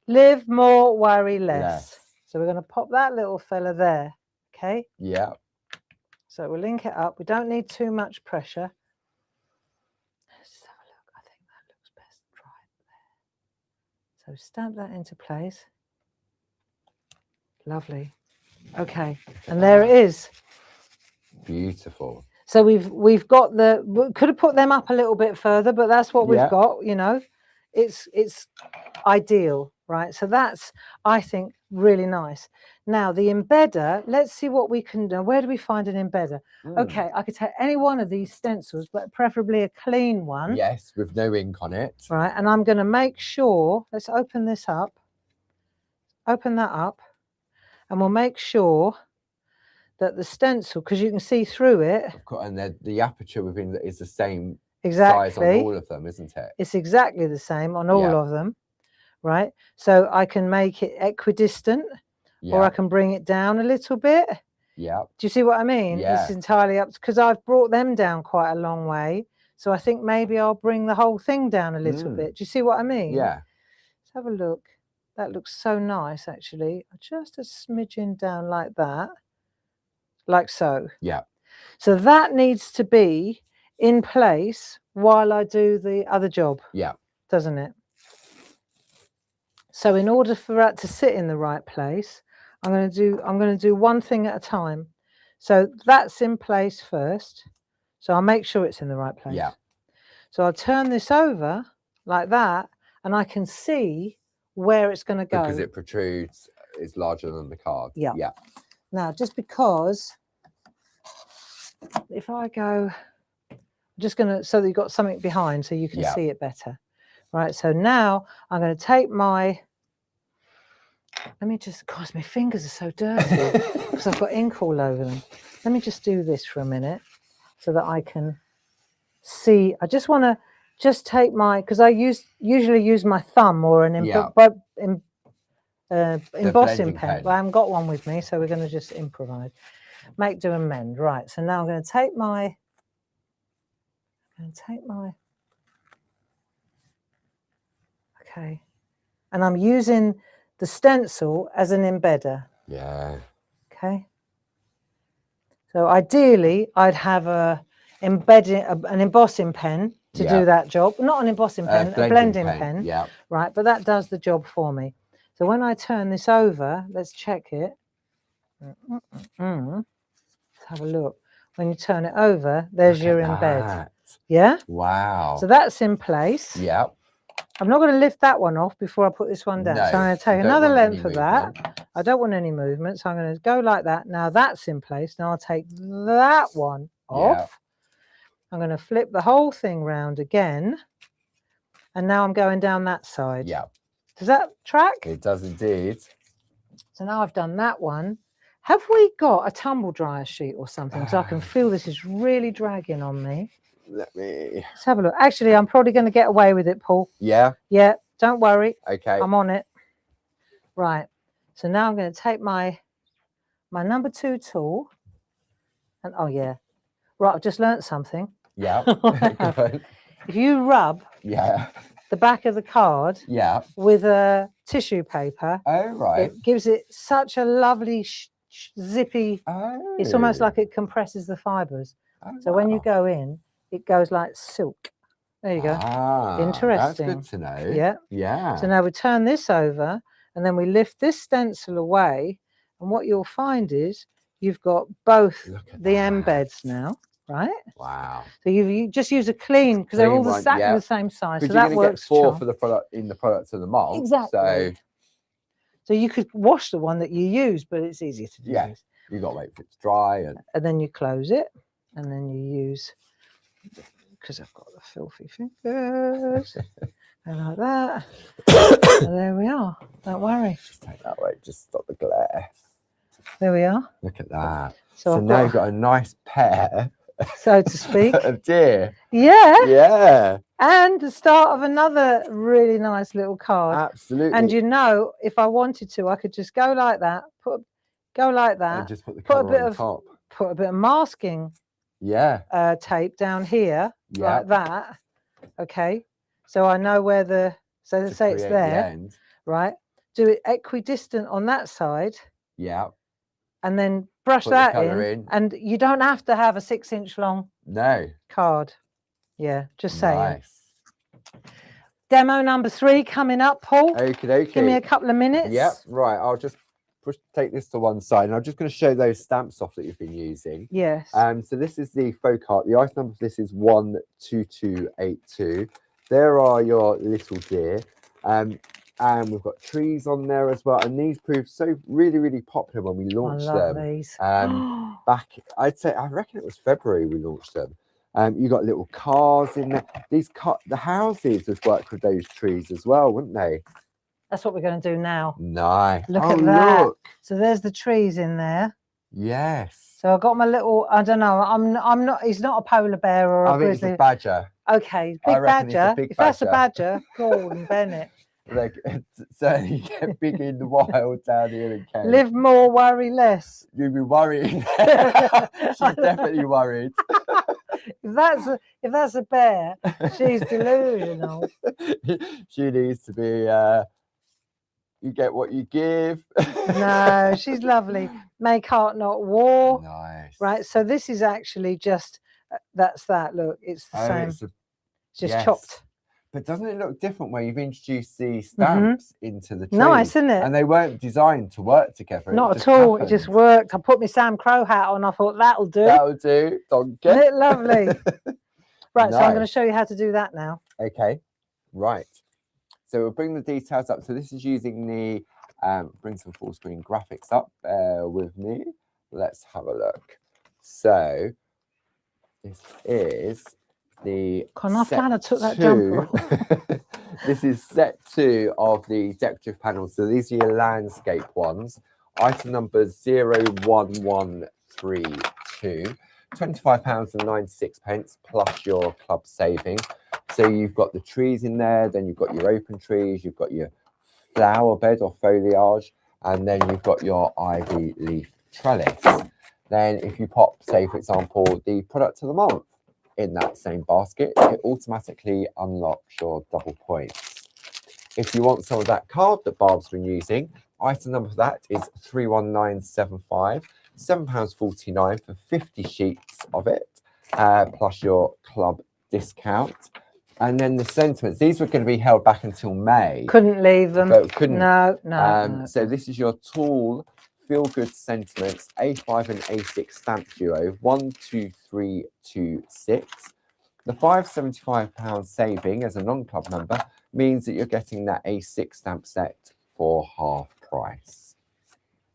Live more, worry less. So we're going to pop that little fella there. Okay. Yeah. So we'll link it up. We don't need too much pressure. Let's just have a look. I think that looks best right there. So stamp that into place. Lovely. Okay. And there it is. Beautiful. So we've got we could have put them up a little bit further, but that's what we've got, you know. It's ideal, right? So that's, I think, really nice. Now the embedder, let's see what we can do. Where do we find an embedder? Okay, I could take any one of these stencils, but preferably a clean one. Yes, with no ink on it. Right, and I'm going to make sure, let's open this up. Open that up, and we'll make sure that the stencil, because you can see through it. And the aperture within it is the same exactly size on all of them, isn't it? It's exactly the same on all of them, right? So I can make it equidistant, or I can bring it down a little bit. Yeah. Do you see what I mean? Yeah. It's entirely up, because I've brought them down quite a long way. So I think maybe I'll bring the whole thing down a little bit. Do you see what I mean? Yeah. Let's have a look. That looks so nice, actually. Just a smidgen down like that. Like so. Yeah. So that needs to be in place while I do the other job. Yeah. Doesn't it? So in order for that to sit in the right place, I'm going to do one thing at a time. So that's in place first. So I'll make sure it's in the right place. Yeah. So I'll turn this over like that, and I can see where it's going to go. Because it protrudes, it's larger than the card. Yeah. Yeah. Now, just because if I go, I'm just going to, so that you've got something behind so you can see it better. Right, so now I'm going to take my, let me just, gosh, my fingers are so dirty because I've got ink all over them. Let me just do this for a minute so that I can see. I just want to just take my, because I usually use my thumb or an embossing pen, but I haven't got one with me, so we're going to just improvise. Make, do, and mend. Right, so now I'm going to take my, okay, and I'm using the stencil as an embedder. Yeah. Okay. So ideally, I'd have an embossing pen to do that job. Not an embossing pen, a blending pen. Yeah. Right, but that does the job for me. So when I turn this over, let's check it. Let's have a look. When you turn it over, there's your embed. Yeah? Wow. So that's in place. Yeah. I'm not going to lift that one off before I put this one down. So I'm going to take another length of that. I don't want any movement, so I'm going to go like that. Now that's in place. Now I'll take that one off. I'm going to flip the whole thing round again. And now I'm going down that side. Yeah. Does that track? It does indeed. So now I've done that one. Have we got a tumble dryer sheet or something? Because I can feel this is really dragging on me. Let's have a look. Actually, I'm probably going to get away with it, Paul. Yeah? Yeah, don't worry. Okay. I'm on it. Right. So now I'm going to take my number 2 tool. And oh, yeah. Right, I've just learnt something. Yeah. If you rub the back of the card with a tissue paper, it gives it such a lovely zippy, it's almost like it compresses the fibres. So when you go in, it goes like silk. There you go. Interesting. That's good to know. Yeah. Yeah. So now we turn this over and then we lift this stencil away. And what you'll find is you've got both the embeds now, right? Wow. So you just use a clean, because they're all exactly the same size. So that works. 4 for the product in the products of the month. Exactly. So you could wash the one that you use, but it's easier to do. Yeah. You got to wait for it to dry. And then you close it. And then you use, because I've got the filthy fingers, and like that. And there we are. Don't worry. Just take that away. Just stop the glare. There we are. Look at that. So now you've got a nice pair, so to speak, of deer. Yeah. Yeah. And the start of another really nice little card. Absolutely. And you know, if I wanted to, I could just go like that, go like that, and just put the colour on top. Put a bit of masking tape down here, like that. Okay. So I know where so let's say it's there, right? Do it equidistant on that side. Yeah. And then brush that in. And you don't have to have a 6-inch long card. Yeah, just saying. Nice. Demo number 3 coming up, Paul. Okay. Give me a couple of minutes. Yep, right. I'll just take this to one side, and I'm just going to show those stamps off that you've been using. Yes. So this is the folk art. The item number for this is 12282. There are your little deer. And we've got trees on there as well. And these proved so really popular when we launched them. These. Back, I reckon it was February we launched them. You got little cars in there. The houses would work with those trees as well, wouldn't they? That's what we're going to do now. Nice. Look at that. Look. So there's the trees in there. Yes. So I've got my little, I don't know, I'm not, he's not a polar bear or a grizzly. It's a badger. Okay, big badger. If that's a badger, Gordon Bennett. Like, certainly get big in the wild down here in Kent. Live more, worry less. You'd be worrying. She's definitely worried. If that's a bear, she's delusional. She needs to be. You get what you give. No, she's lovely. Make heart, not war. Nice. Right. So this is actually just that's that. Look, it's the same. It's just chopped. But doesn't it look different when you've introduced the stamps into the tree? Nice, isn't it? And they weren't designed to work together. Not at all. It just worked. I put my Sam Crow hat on. I thought that'll do. That'll do. Donkey. Isn't it lovely? Right. Nice. So I'm going to show you how to do that now. Okay. Right. So we'll bring the details up. So this is using the bring some full screen graphics up. Bear with me. Let's have a look. So this is the I'm glad I took that jumper off. This is set 2 of the decorative panels. So these are your landscape ones. Item number 01132. £25.96 plus your club saving. So you've got the trees in there, then you've got your open trees, you've got your flower bed or foliage, and then you've got your ivy leaf trellis. Then if you pop, say for example, the product of the month in that same basket, it automatically unlocks your double points. If you want some of that card that Barb's been using, Item number for that is 31975, £7.49 for 50 sheets of it, plus your club discount. And then the sentiments, these were going to be held back until May. Couldn't leave them. But couldn't. No. So this is your tall Feel Good Sentiments A5 and A6 stamp duo, 12326. The £575 saving as a non-club member means that you're getting that A6 stamp set for half price.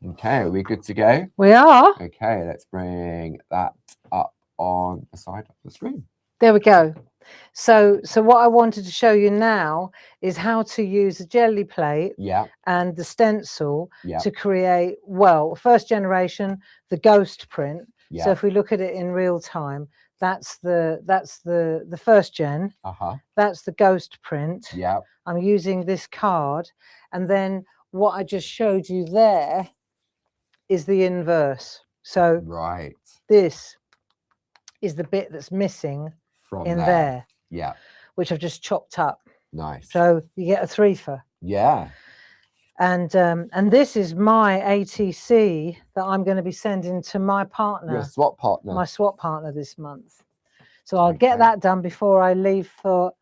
Okay, are we good to go? We are. Okay, let's bring that up on the side of the screen. There we go. So what I wanted to show you now is how to use the jelly plate and the stencil to create, well, first generation, the ghost print. So if we look at it in real time, that's the first gen. That's the ghost print. I'm using this card, and then what I just showed you there is the inverse. So this is the bit that's missing from there. Which I've just chopped up. Nice. So you get a 3-for. And this is my ATC that I'm going to be sending to my partner. Your swap partner. My swap partner this month. So I'll get that done before I leave for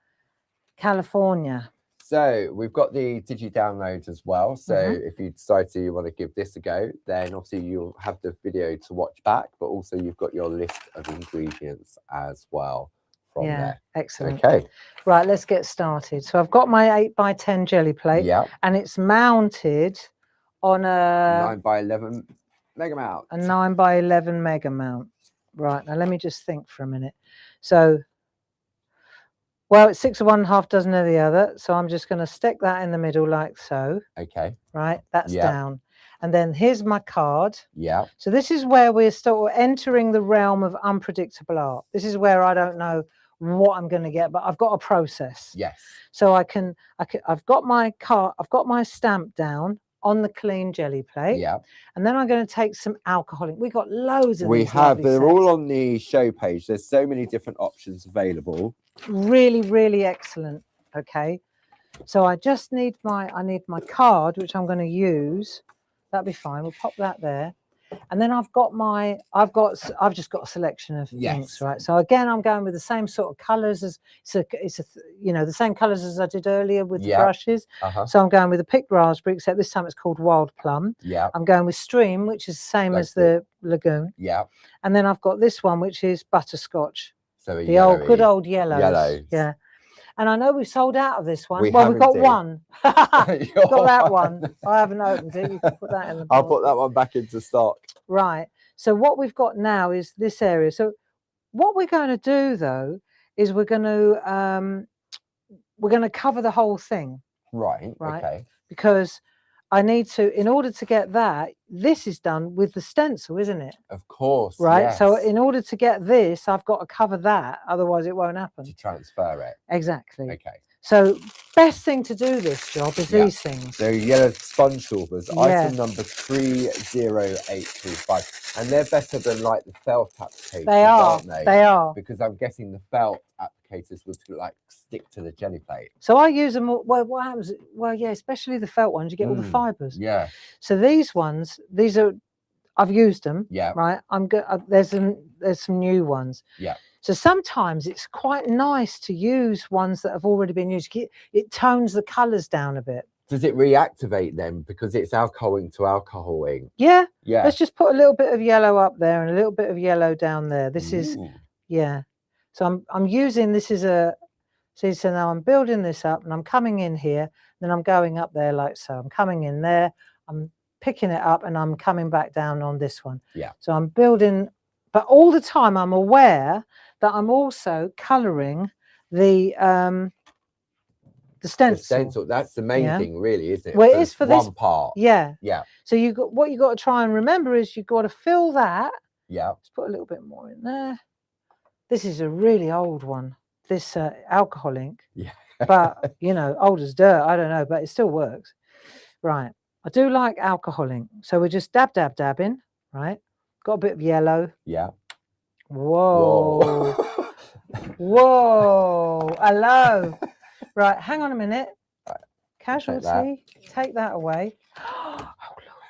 California. So we've got the digi-download as well. So if you decide to want to give this a go, then obviously you'll have the video to watch back, but also you've got your list of ingredients as well from there. Excellent. Okay. Right, let's get started. So I've got my 8x10 jelly plate, and it's mounted on a 9x11 mega mount. A 9x11 mega mount. Right, now let me just think for a minute. So, well, it's 6 of one, half dozen of the other. So I'm just going to stick that in the middle like so. Okay. Right, that's down. And then here's my card. So this is where we're entering the realm of unpredictable art. This is where I don't know what I'm going to get, but I've got a process. So I've got my card, I've got my stamp down on the clean jelly plate. And then I'm going to take some alcohol. We've got loads of We these have, they're sets. all on the show page. There's so many different options available. Really, really excellent. Okay. So I just need my card, which I'm going to use. That'd be fine. We'll pop that there. And then I've just got a selection of inks, right? So again, I'm going with the same sort of colors as the same colors as I did earlier with the brushes. So I'm going with the picked raspberry, except this time it's called wild plum. I'm going with stream, which is the same as the lagoon. And then I've got this one, which is butterscotch. So the good old yellows. Yeah. And I know we've sold out of this one. We've got one. Got that one. I haven't opened it. You can put that in the box. I'll put that one back into stock. Right. So what we've got now is this area. So what we're going to do though is we're going to cover the whole thing. Right. Okay. Because I need to, in order to get that, this is done with the stencil, isn't it? Of course. Right. Yes. So in order to get this, I've got to cover that. Otherwise it won't happen. To transfer it. Exactly. Okay. So best thing to do this job is these things. So yellow sponge daubers, item number 30825. And they're better than like the felt applicators, aren't they? They are. Because I'm guessing the felt applicators would like stick to the jelly plate. So I use them. Well, what happens? Well, yeah, especially the felt ones, you get all the fibers. Yeah. So these ones, I've used them. Yeah. Right. I'm good. There's some new ones. Yeah. So sometimes it's quite nice to use ones that have already been used. It tones the colours down a bit. Does it reactivate them because it's alcohol ink to alcohol ink? Yeah. Yeah. Let's just put a little bit of yellow up there and a little bit of yellow down there. This is, yeah. So I'm using, this is a, see, so now I'm building this up and I'm coming in here, then I'm going up there like so. I'm coming in there, I'm picking it up and I'm coming back down on this one. Yeah. So I'm building, but all the time I'm aware that I'm also colouring the stencil. The stencil, that's the main thing really, isn't it? Well, it is for this one part. Yeah. Yeah. So what you got to try and remember is you've got to fill that. Yeah. Let's put a little bit more in there. This is a really old one, this alcohol ink. Yeah. But, old as dirt, I don't know, but it still works. Right. I do like alcohol ink. So we're just dabbing, right? Got a bit of yellow. Yeah. Whoa. Whoa. Hello. Right. Hang on a minute. Right. Casualty. Take that away.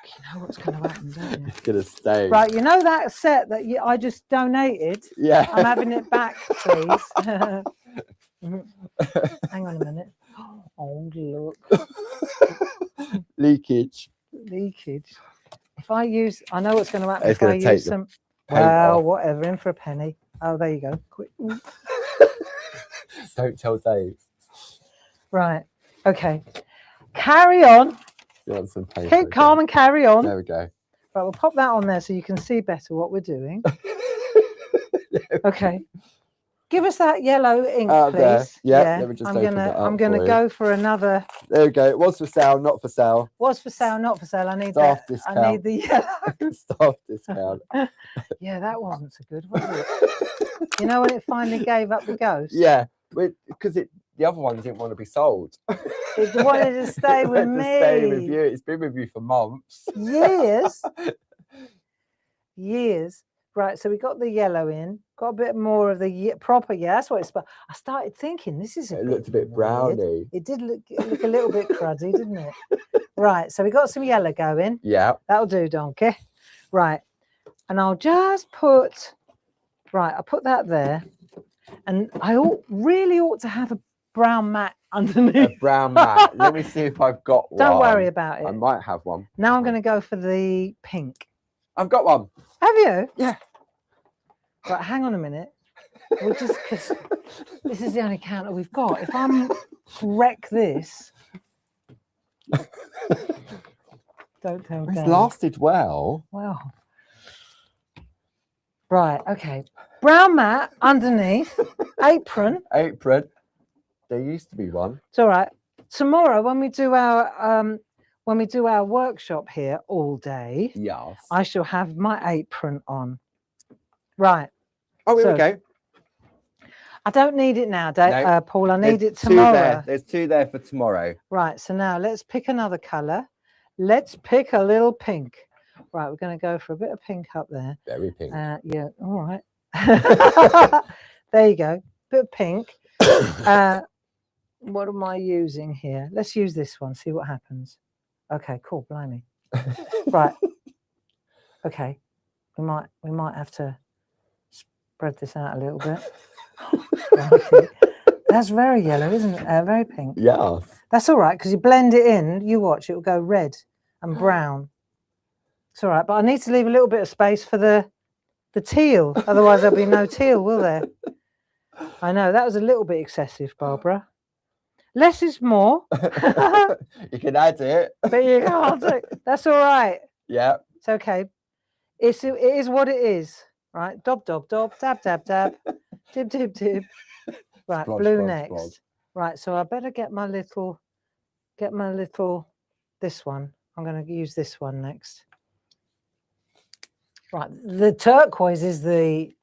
You know what's going to happen, don't you? It's going to stay. Right, you know that set that I just donated? Yeah. I'm having it back, please. Hang on a minute. Oh, look. Leakage. Leakage. If I use, I know what's going to happen. It's If I going to take use some, paint well, off. whatever, in for a penny. Oh, there you go. Quick. Don't tell Dave. Right. Okay. Carry on. You want some paint? Keep calm and carry on. There we go. Right, we'll pop that on there so you can see better what we're doing. Okay. Give us that yellow ink, please. There. Yeah. Let me just I'm gonna go for another. There we go. It was for sale, not for sale. Was for sale, not for sale. I need Staff that. discount. I need the yellow. Staff discount. Yeah, that wasn't so good, was it? You know when it finally gave up the ghost? Yeah, because the other one didn't want to be sold. It wanted to stay with me. Stay with you. It's been with you for months. Years. Years. Right, so we got the yellow in, got a bit more of the proper, yeah, that's what it's about. I started thinking, this is It looked a bit browny. It did look a little bit cruddy, didn't it? Right, so we got some yellow going. Yeah. That'll do, donkey. Right, and I'll just put, right, I'll put that there. And I really ought to have a brown mat underneath. A brown mat. Let me see if I've got one. Don't worry about it. I might have one. Now I'm going to go for the pink. I've got one. Have you? Yeah. Right, hang on a minute. We'll just, because this is the only counter we've got. If I'm wreck this, don't tell It's Dave. lasted well. Wow. Right, okay. Brown mat underneath, apron. Apron. There used to be one. It's all right. Tomorrow, when we do our workshop here all day, Yes. I shall have my apron on. Right. Oh, here we go. I don't need it now, No, Paul. I need it tomorrow. There's two there for tomorrow. Right. So now let's pick another colour. Let's pick a little pink. Right. We're going to go for a bit of pink up there. Very pink. Yeah. All right. There you go. Bit of pink. What am I using here? Let's use this one. See what happens. Okay. Cool. Blimey. Right. Okay. We might have to spread this out a little bit. Okay. That's very yellow, isn't it? Very pink. Yeah. That's all right because you blend it in. You watch, it will go red and brown. It's all right, but I need to leave a little bit of space for the teal. Otherwise, there'll be no teal, will there? I know that was a little bit excessive, Barbara. Less is more. You can add it. But you can't. That's all right. Yeah. It's okay. It is what it is. Right. Dob, dob, dob. Dab, dab, dab. Dib, dib, dib. Right. Splodge, blue splodge, next. splodge. Right. So I better get my little, this one. I'm going to use this one next. Right. The turquoise is the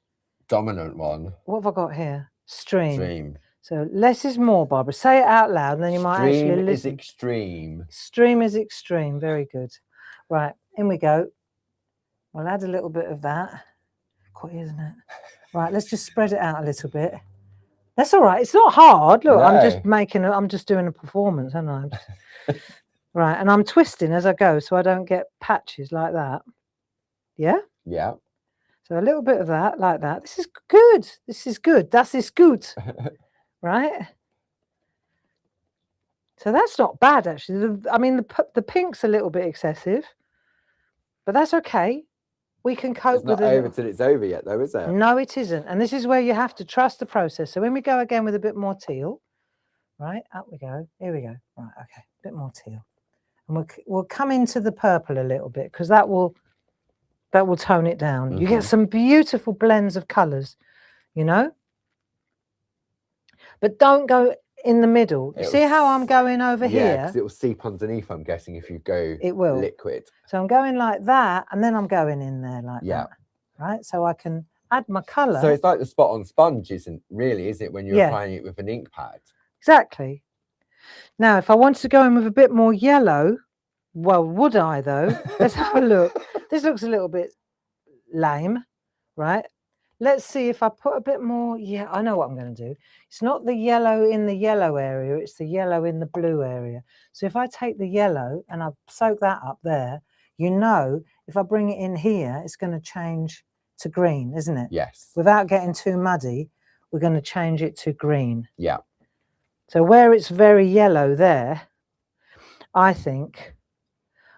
Dominant one. What have I got here? Stream. Stream. So less is more, Barbara. Say it out loud and then you might actually Stream is listen. extreme. Stream is extreme. Very good. Right, in we go. We'll add a little bit of that. Quite, isn't it? Right, let's just spread it out a little bit. That's all right. It's not hard. Look, No. I'm just doing a performance, aren't I? Right, and I'm twisting as I go so I don't get patches like that. Yeah? Yeah. So a little bit of that, like that. This is good. This is good. Das ist gut. Right? So that's not bad, actually. I mean, the pink's a little bit excessive, but that's okay. We can cope with it. It's not over till it's over yet, though, is it? No, it isn't. And this is where you have to trust the process. So when we go again with a bit more teal, right, up we go. Here we go. Right, okay, a bit more teal. And we'll come into the purple a little bit because that will tone it down. You get some beautiful blends of colours, you know? But don't go in the middle. You see how I'm going over here? Yeah, because it will seep underneath, I'm guessing, if you go liquid. So I'm going like that, and then I'm going in there like that. Right? So I can add my colour. So it's like the spot on sponge, isn't it, when you're applying it with an ink pad? Exactly. Now, if I wanted to go in with a bit more yellow, well, would I, though? Let's have a look. This looks a little bit lame, right? Let's see if I put a bit more. Yeah, I know what I'm going to do. It's not the yellow in the yellow area. It's the yellow in the blue area. So if I take the yellow and I soak that up there, you know, if I bring it in here, it's going to change to green, isn't it? Yes. Without getting too muddy, we're going to change it to green. Yeah. So where it's very yellow there, I think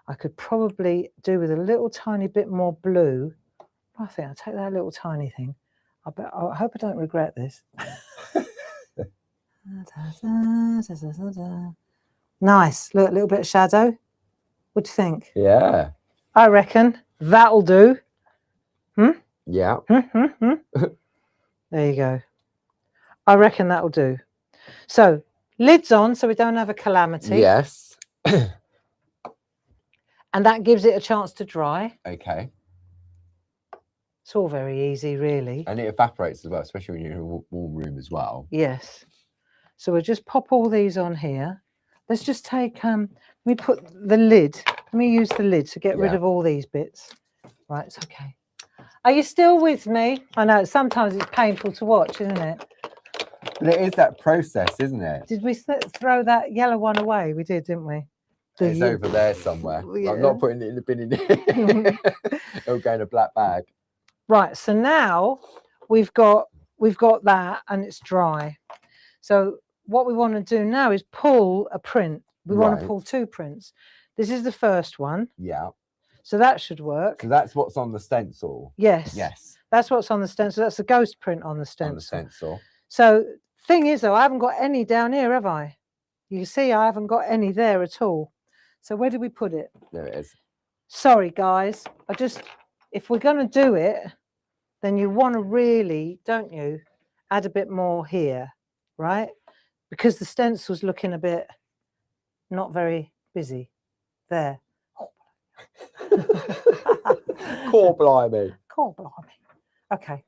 I could probably do with a little tiny bit more blue. I think I'll take that little tiny thing. I hope I don't regret this. Nice. Look, a little bit of shadow. What do you think? Yeah. I reckon that'll do. Yeah. There you go. I reckon that'll do. So lids on so we don't have a calamity. Yes. And that gives it a chance to dry. Okay. It's all very easy, really. And it evaporates as well, especially when you're in a warm room as well. Yes. So we'll just pop all these on here. Let's just take, let me put the lid. Let me use the lid to get rid of all these bits. Right, it's okay. Are you still with me? I know, sometimes it's painful to watch, isn't it? But it is that process, isn't it? Did we throw that yellow one away? We did, didn't we? It's over there somewhere. Yeah. I'm not putting it in the bin in here. It'll go in a black bag. Right, so now we've got that and it's dry. So what we want to do now is pull a print. We want to pull 2 prints. This is the first one. Yeah. So that should work. So that's what's on the stencil. Yes. Yes. That's what's on the stencil. That's the ghost print on the stencil. On the stencil. So thing is though, I haven't got any down here, have I? You can see I haven't got any there at all. So where did we put it? There it is. Sorry guys, if we're going to do it, then you want to really, don't you, add a bit more here, right? Because the stencil's looking a bit not very busy. There. Core blimey. Core blimey. Okay.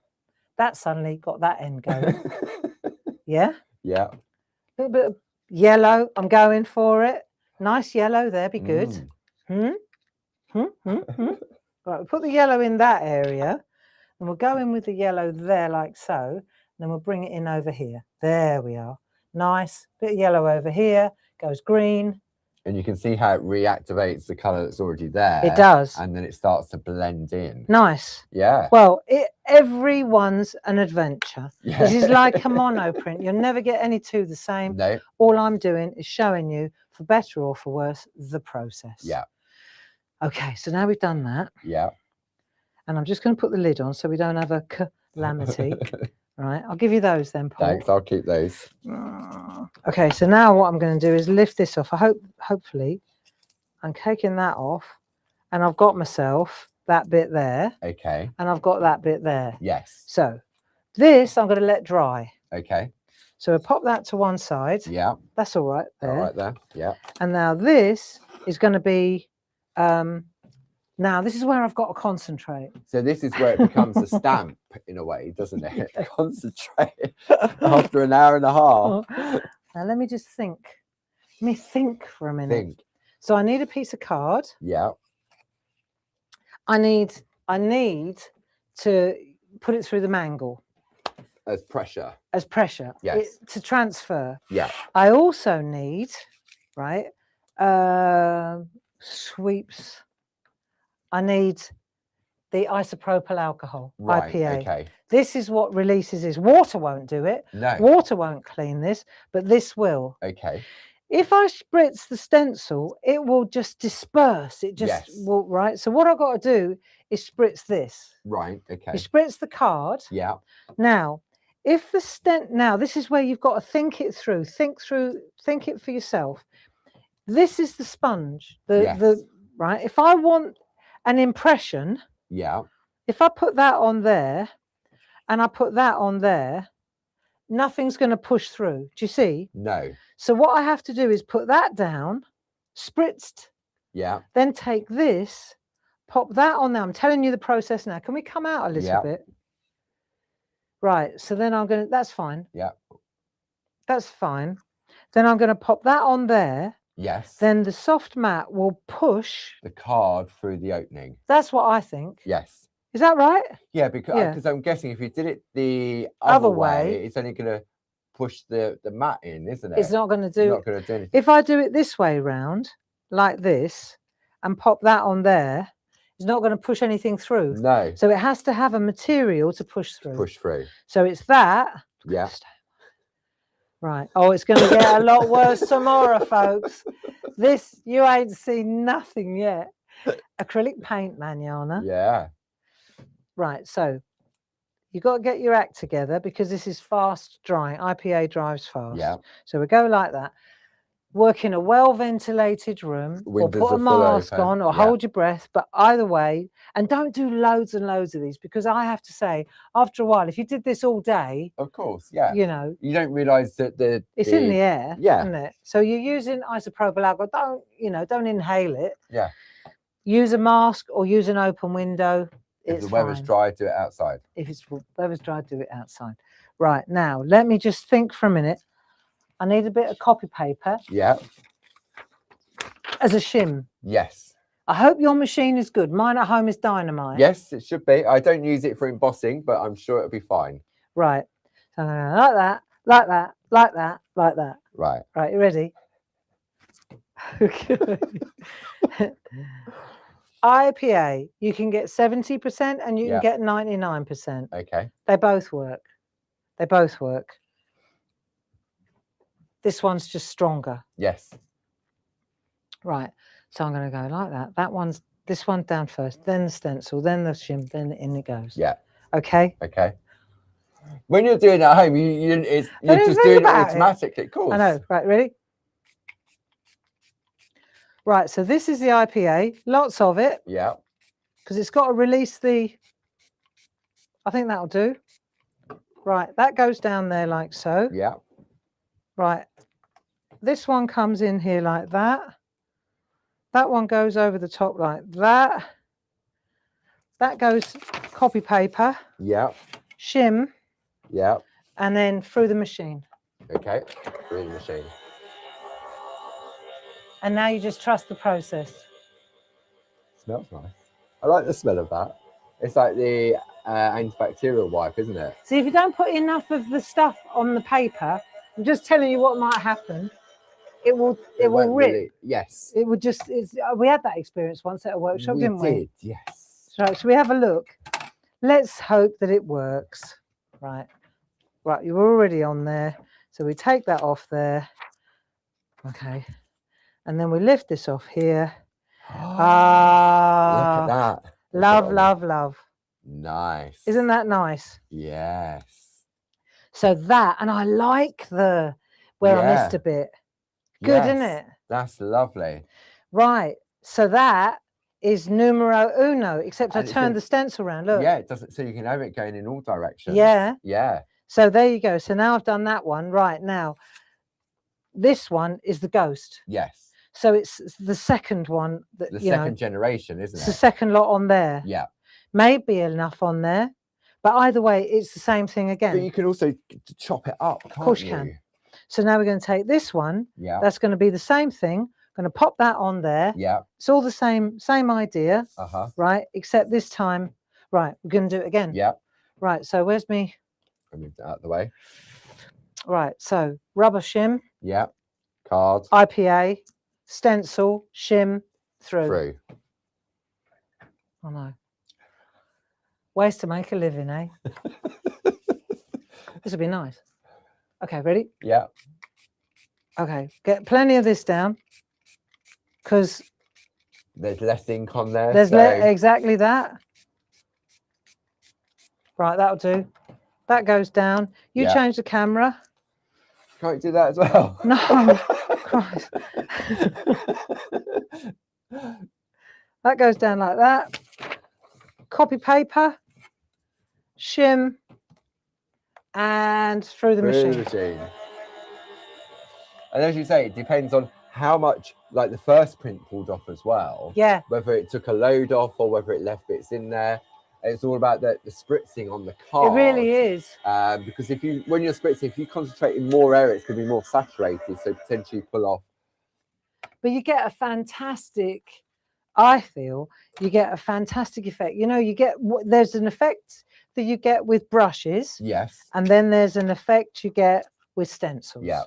That suddenly got that end going. Yeah? Yeah. A little bit of yellow. I'm going for it. Nice yellow there. Be good. Right, we'll put the yellow in that area. And we'll go in with the yellow there like so. And then we'll bring it in over here. There we are. Nice. Bit of yellow over here. Goes green. And you can see how it reactivates the colour that's already there. It does. And then it starts to blend in. Nice. Yeah. Well, everyone's an adventure. Yeah. This is like a mono print. You'll never get any two the same. No. All I'm doing is showing you, for better or for worse, the process. Yeah. Okay, so now we've done that. Yeah. And I'm just going to put the lid on so we don't have a calamity. Right, I'll give you those then, Paul. Thanks, I'll keep those. Okay, so now what I'm going to do is lift this off. Hopefully, I'm taking that off, and I've got myself that bit there. Okay. And I've got that bit there. Yes. So this I'm going to let dry. Okay. So we'll pop that to one side. Yeah. That's all right there. All right there. Yeah. And now this is going to be. Now this is where I've got to concentrate. So this is where it becomes a stamp in a way, doesn't it? Concentrate after an hour and a half. Now let me just think. Let me think for a minute. Think. So I need a piece of card. Yeah. I need to put it through the mangle. As pressure. As pressure. Yes. To transfer. Yeah. I also need, right, sweeps. I need the isopropyl alcohol, right, IPA. Okay. This is what releases this. Water won't do it. No. Water won't clean this, but this will. Okay. If I spritz the stencil, it will just disperse. It just will, right? So what I've got to do is spritz this. Right, okay. You spritz the card. Yeah. Now, if the now this is where you've got to think it through. Think it for yourself. This is the sponge. Right. If I want an impression, yeah. If I put that on there and I put that on there, nothing's going to push through. Do you see? No. So what I have to do is put that down, spritzed. Yeah. Then take this, pop that on there. I'm telling you the process now. Can we come out a little bit? Right. So then I'm going to, that's fine. Yeah. That's fine. Then I'm going to pop that on there. Yes. Then the soft mat will push the card through the opening. That's what I think. Yes. Is that right? Yeah, because I'm guessing if you did it the other way, it's only going to push the mat in, isn't it? It's not going to do. Not going to do anything. If I do it this way round, like this, and pop that on there, it's not going to push anything through. No. So it has to have a material to push through. Push through. So it's that. Yeah. Right. Oh, it's going to get a lot worse tomorrow, folks. This, you ain't seen nothing yet. Acrylic paint, Manana. Yeah. Right. So you've got to get your act together because this is fast drying. IPA dries fast. Yeah. So we go like that. Work in a well-ventilated room, Windows or put a are full mask open. on, or hold your breath. But either way, and don't do loads and loads of these, because I have to say, after a while, if you did this all day, of course, yeah, you know, you don't realise that it's in the air, yeah, isn't it? So you're using isopropyl alcohol. Don't inhale it. Yeah. Use a mask or use an open window. If the weather's dry, do it outside. If it's weather's dry, do it outside. Right, now let me just think for a minute. I need a bit of copy paper. Yeah. As a shim. Yes. I hope your machine is good. Mine at home is dynamite. Yes, it should be. I don't use it for embossing, but I'm sure it'll be fine. Right. So I'm going like that, like that, like that, like that. Right. Right, you ready? Okay. IPA, you can get 70% and you can get 99%. Okay. They both work. They both work. This one's just stronger. Yes. Right. So I'm going to go like that. This one's down first, then the stencil, then the shim, then in it goes. Yeah. Okay. Okay. When you're doing it at home, you're just doing it automatically. Of course. I know. Right. Ready? Right. So this is the IPA. Lots of it. Yeah. Because it's got to release the. I think that'll do. Right. That goes down there like so. Yeah. Right. This one comes in here like that. That one goes over the top like that. That goes copy paper. Yeah. Shim. Yeah. And then through the machine. Okay. Through the machine. And now you just trust the process. Smells nice. I like the smell of that. It's like the antibacterial wipe, isn't it? See, if you don't put enough of the stuff on the paper, I'm just telling you what might happen. It will rip. Really, yes. It would just. We had that experience once at a workshop, didn't we? We did, yes. Right, so we have a look. Let's hope that it works. Right. Right, you're already on there. So we take that off there. Okay. And then we lift this off here. Ah. Look at that. Love, love, love. Nice. Isn't that nice? Yes. So that, and I like the where I missed a bit. Good, isn't it? That's lovely. Right. So that is numero uno, except And I turned the stencil around. Look. Yeah, it doesn't. So you can have it going in all directions. Yeah. Yeah. So there you go. So now I've done that one. Right now, this one is the ghost. Yes. So it's the second one that the second generation, isn't it? It's the second lot on there. Yeah. Maybe enough on there, but either way, it's the same thing again. But you can also chop it up. Of course you can. So now we're going to take this one. Yeah. That's going to be the same thing. Going to pop that on there. Yeah. It's all the same idea. Uh-huh. Right, except this time, right, we're going to do it again. Yeah. Right, so where's me? I moved that out of the way. Right, so rubber shim. Yeah. Card. IPA, stencil, shim, through. I know. Ways to make a living, eh? This would be nice. Okay, ready? Yeah. Okay, get plenty of this down because there's less ink on there. There's exactly that. Right, that'll do. That goes down. You change the camera. Can't you do that as well? No, Christ. That goes down like that. Copy paper, shim, and through the machine. And as you say, it depends on how much, like the first print pulled off as well. Yeah. Whether it took a load off or whether it left bits in there. It's all about the spritzing on the card. It really is. Because when you're spritzing, if you concentrate in more area, it's going to be more saturated, so potentially pull off. But you get a fantastic, I feel, you get a fantastic effect. You know, there's an effect that you get with brushes. Yes. And then there's an effect you get with stencils. Yeah.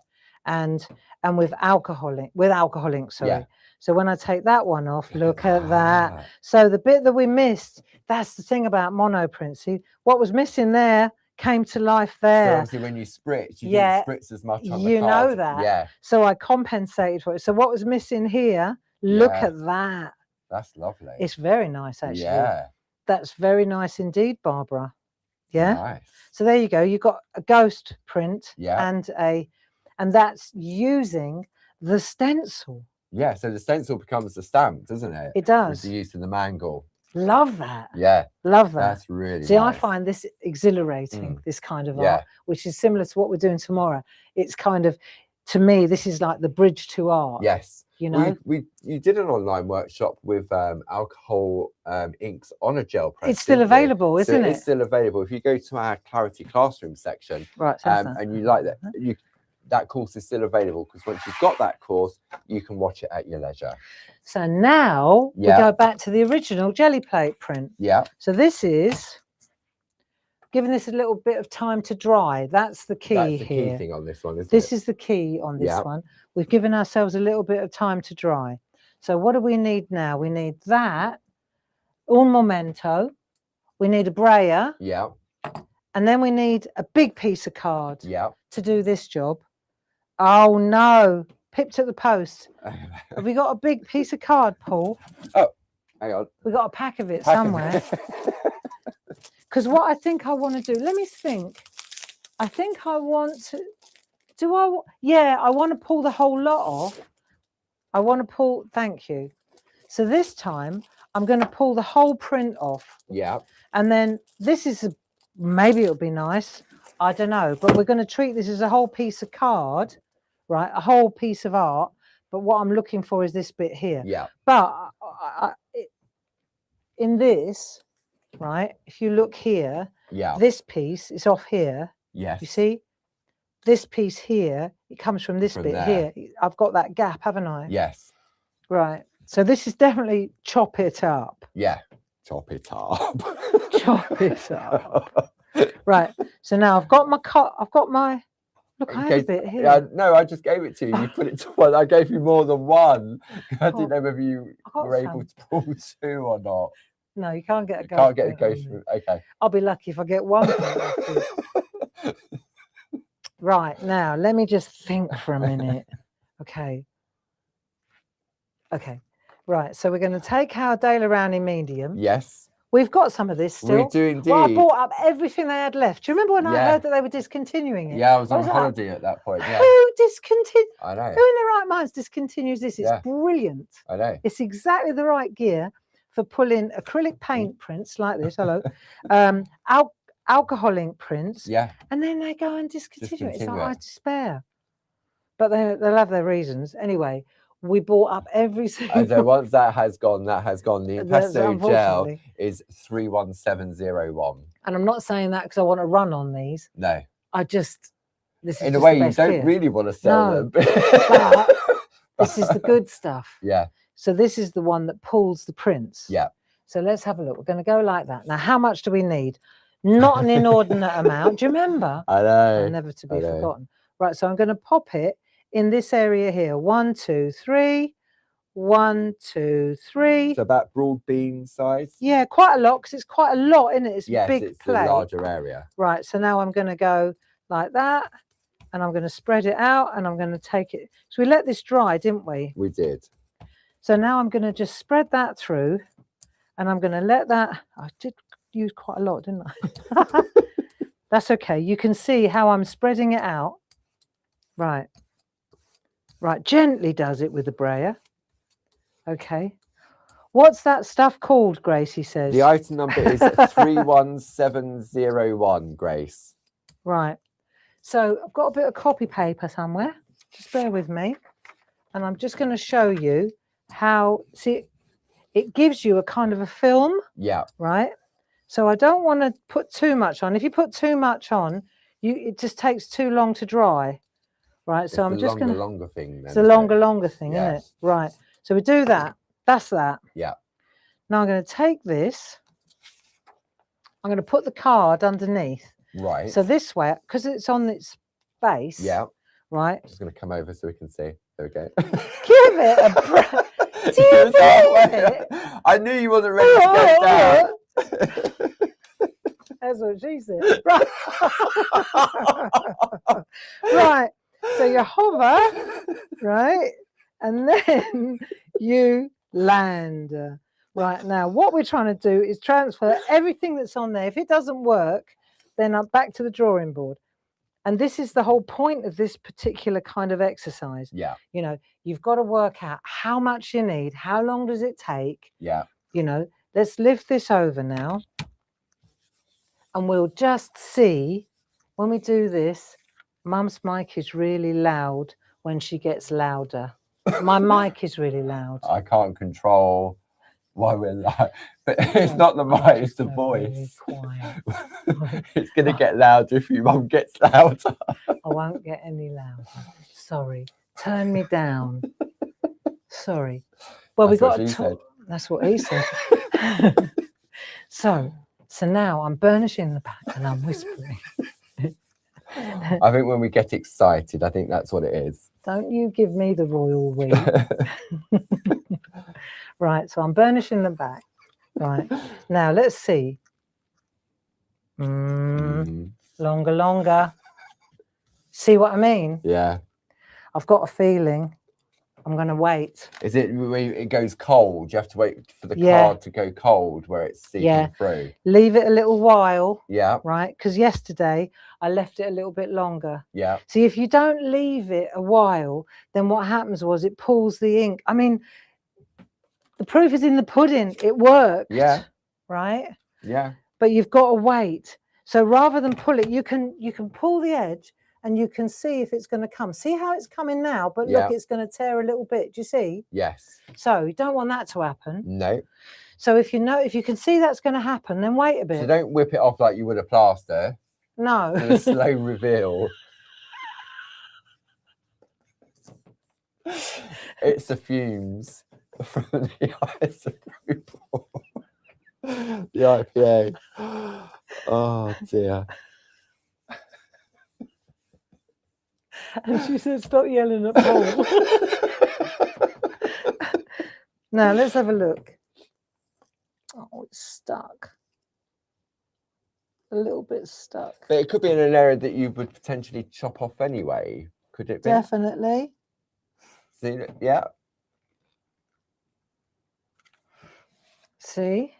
And with alcohol ink, sorry. Yeah. So when I take that one off, look at that. So the bit that we missed, that's the thing about monoprint. See, what was missing there came to life there. So obviously when you spritz, you didn't spritz as much on the card. You know that. Yeah. So I compensated for it. So what was missing here, look at that. That's lovely. It's very nice, actually. Yeah. That's very nice indeed, Barbara. Yeah. Nice. So there you go. You've got a ghost print and that's using the stencil. Yeah, so the stencil becomes the stamp, doesn't it? It does. With the use of the mangle. Love that. Yeah. Love that. That's really See, nice. I find this exhilarating, this kind of art, which is similar to what we're doing tomorrow. It's kind of, to me, this is like the bridge to art. Yes. You know? You did an online workshop with alcohol inks on a gel press. It's still available, isn't it? It's still available. If you go to our Clarity Classroom section, right, and you like that, that course is still available, because once you've got that course, you can watch it at your leisure. So now we go back to the original jelly plate print. Yeah. So this is giving this a little bit of time to dry. That's the key here. That's the key thing on this one, isn't it? This is the key on this one. We've given ourselves a little bit of time to dry. So what do we need now? We need that, un momento. We need a brayer. Yeah. And then we need a big piece of card. Yeah. To do this job. Oh no, pipped at the post. Have we got a big piece of card, Paul? Oh, hang on. We got a pack of it somewhere. Because what I think I want to do, let me think. I think I want to, I want to pull the whole lot off. I want to pull, thank you. So this time I'm going to pull the whole print off. Yeah. And then this is, maybe it'll be nice. I don't know, but we're going to treat this as a whole piece of card, right? A whole piece of art. But what I'm looking for is this bit here. Yeah. But in this, right, if you look here, this piece is off here. Yes. You see? This piece here, it comes from this bit here. I've got that gap, haven't I? Yes. Right. So this is definitely chop it up. Yeah. Chop it up. Chop it up. Right. So now I've got my look, I have a bit here. Yeah, no, I just gave it to you. You put it to one. I gave you more than one. I didn't know whether you were able to pull two or not. No, you can't get a ghost. Can't get a ghost. Okay. I'll be lucky if I get one. Right, now let me just think for a minute. Okay. Right, so we're going to take our Daler-Rowney medium. Yes. We've got some of this still. We do indeed. Well, I bought up everything they had left. Do you remember when I heard that they were discontinuing it? Yeah, I was on holiday at that point. Yeah. Who discontinued? I know. Who in their right minds discontinues this? It's brilliant. I know. It's exactly the right gear for pulling acrylic paint prints like this. Hello. Alcohol ink prints. Yeah. And then they go and discontinue it. It's like I despair. But they'll have their reasons. Anyway, we bought up every single... So once that has gone, that has gone. The impasto gel is 31701. And I'm not saying that because I want to run on these. No. This is in a way, you don't really want to sell them. But this is the good stuff. Yeah. So this is the one that pulls the prints. Yeah. So let's have a look. We're going to go like that. Now, how much do we need? Not an inordinate amount. Do you remember? I know. Never to be forgotten. Right, so I'm going to pop it in this area here. 1, 2, 3. 1, 2, 3. So about broad bean size? Yeah, quite a lot, because it's quite a lot, isn't it? It's a big plate. It's a larger area. Right, so now I'm going to go like that, and I'm going to spread it out, and I'm going to take it. So we let this dry, didn't we? We did. So now I'm going to just spread that through, and I'm going to let that... I did use quite a lot, didn't I? That's okay. You can see how I'm spreading it out. Right. Right. Gently does it with the brayer. Okay. What's that stuff called, Gracie says? The item number is 31701, Grace. Right. So I've got a bit of copy paper somewhere. Just bear with me. And I'm just going to show you how, see, it gives you a kind of a film. Yeah. Right. So I don't want to put too much on. If you put too much on, it just takes too long to dry. Right. So I'm just going to... longer thing. Then, it's a longer thing, isn't it? Right. So we do that. That's that. Yeah. Now I'm going to take this. I'm going to put the card underneath. Right. So this way, because it's on its base. Yeah. Right. I'm just going to come over so we can see. There we go. Give it a breath. I knew you wasn't ready to get down. That's what she said. Right. Right. So you hover, right? And then you land. Right, now what we're trying to do is transfer everything that's on there. If it doesn't work, then I'm back to the drawing board. And this is the whole point of this particular kind of exercise. Yeah. You know, you've got to work out how much you need, how long does it take? Yeah. You know, let's lift this over now. And we'll just see when we do this, Mum's mic is really loud when she gets louder. My mic is really loud. I can't control why we're loud, but it's not the mic, it's the voice. Quiet. It's going to get louder if your mum gets louder. I won't get any louder. Sorry. Turn me down. Sorry. Well, we got to. That's what he said. So now I'm burnishing the back and I'm whispering. I think when we get excited, I think that's what it is. Don't you give me the royal we. Right, so I'm burnishing the back. Right, now let's see. Longer, longer. See what I mean? Yeah. I've got a feeling I'm going to wait. Is it when it goes cold? You have to wait for the card to go cold where it's seeping through. Leave it a little while. Yeah. Right, because yesterday I left it a little bit longer. Yeah. See, if you don't leave it a while, then what happens was it pulls the ink. I mean, the proof is in the pudding. It worked. Yeah. Right? Yeah. But you've got to wait. So rather than pull it, you can pull the edge and you can see if it's going to come. See how it's coming now? But look, it's going to tear a little bit. Do you see? Yes. So you don't want that to happen. No. So if you can see that's going to happen, then wait a bit. So don't whip it off like you would a plaster. No. A slow reveal. It's the fumes from the eyes of people. The IPA. Oh dear. And she said, stop yelling at Paul. Now let's have a look. Oh, it's stuck. A little bit stuck. But it could be in an area that you would potentially chop off anyway. Could it be? Definitely. See, yeah. See?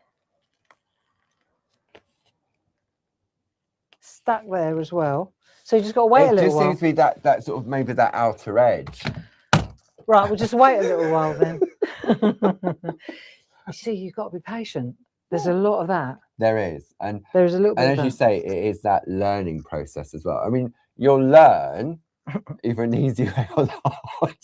Stuck there as well. So you just got to wait a little while. It just seems to be that sort of maybe that outer edge. Right, we'll just wait a little while then. You see, you've got to be patient. There's a lot of that. There is. And there's a little bit and as you say, it is that learning process as well. I mean, you'll learn either an easy way or the hard.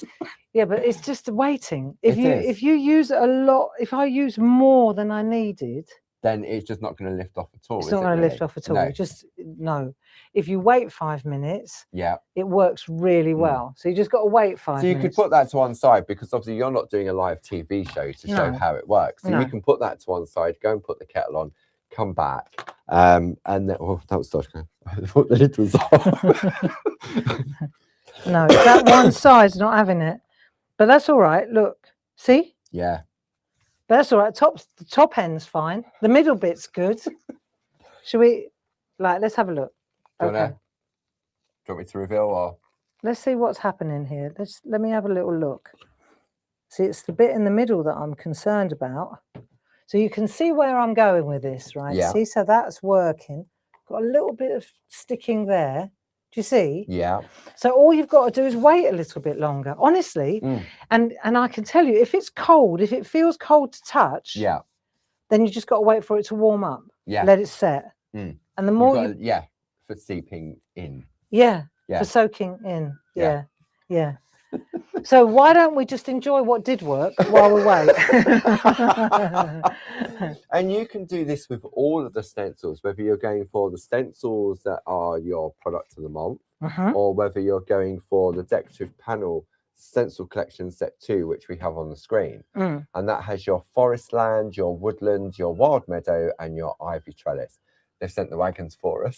Yeah, but it's just waiting. If you use a lot, if I use more than I needed, then it's just not going to lift off at all. It's not going to lift off at all. No. If you wait 5 minutes, it works really well. So you just got to wait 5 minutes. So you could put that to one side because obviously you're not doing a live TV show to show how it works. So you can put that to one side, go and put the kettle on, come back, and then that was Dodge. I thought the lid was off. No, that one side's not having it, but that's all right. Look, see? Yeah. But that's all right. The top end's fine. The middle bit's good. Should we? Let's have a look. Do you want me to reveal or? Let's see what's happening here. Let me have a little look. See, it's the bit in the middle that I'm concerned about. So you can see where I'm going with this, right? Yeah. See, so that's working. Got a little bit of sticking there. Do you see? Yeah. So all you've got to do is wait a little bit longer, honestly. And I can tell you, if it's cold, if it feels cold to touch, then you just got to wait for it to warm up. Yeah. Let it set. And the more for seeping in. Yeah. For soaking in. Yeah. So why don't we just enjoy what did work while we wait? And you can do this with all of the stencils, whether you're going for the stencils that are your product of the month, or whether you're going for the decorative panel stencil collection set 2, which we have on the screen. And that has your forest land, your woodland, your wild meadow, and your ivy trellis. They've sent the wagons for us.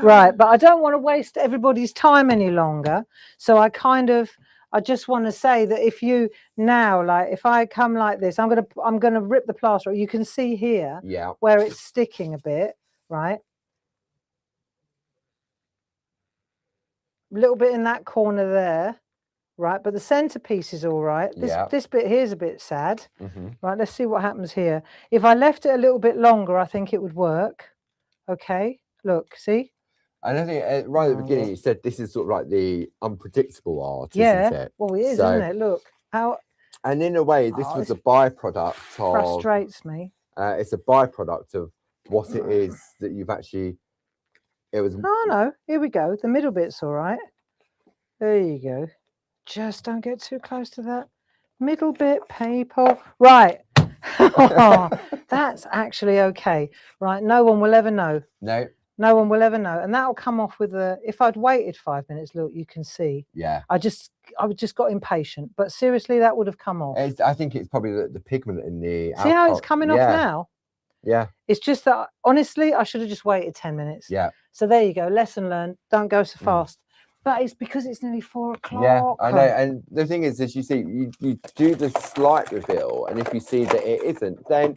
Right, but I don't want to waste everybody's time any longer. So I kind of I just want to say that if you now, like, if I come like this, I'm gonna rip the plaster. You can see here where it's sticking a bit, right? A little bit in that corner there, right? But the centerpiece is all right. This bit here is a bit sad. Right, let's see what happens here. If I left it a little bit longer, I think it would work. Okay, look, see? And I think right at the beginning, you said this is sort of like the unpredictable art, isn't it? Well, it is, isn't it? Look how. And in a way, this was a byproduct of. Frustrates me. It's a byproduct of what it is that you've actually. It was. Oh no! Here we go. The middle bit's all right. There you go. Just don't get too close to that middle bit, people. Right. That's actually okay. Right. No one will ever know. No. No one will ever know, and that'll come off with a. If I'd waited 5 minutes, look, you can see. Yeah. I just got impatient, but seriously, that would have come off. I think it's probably the pigment in the. See how it's coming off now? Yeah. It's just that honestly, I should have just waited 10 minutes. Yeah. So there you go. Lesson learned. Don't go so fast. But it's because it's nearly 4 o'clock. Yeah, I know. And the thing is, as you see, you do the slight reveal, and if you see that it isn't, then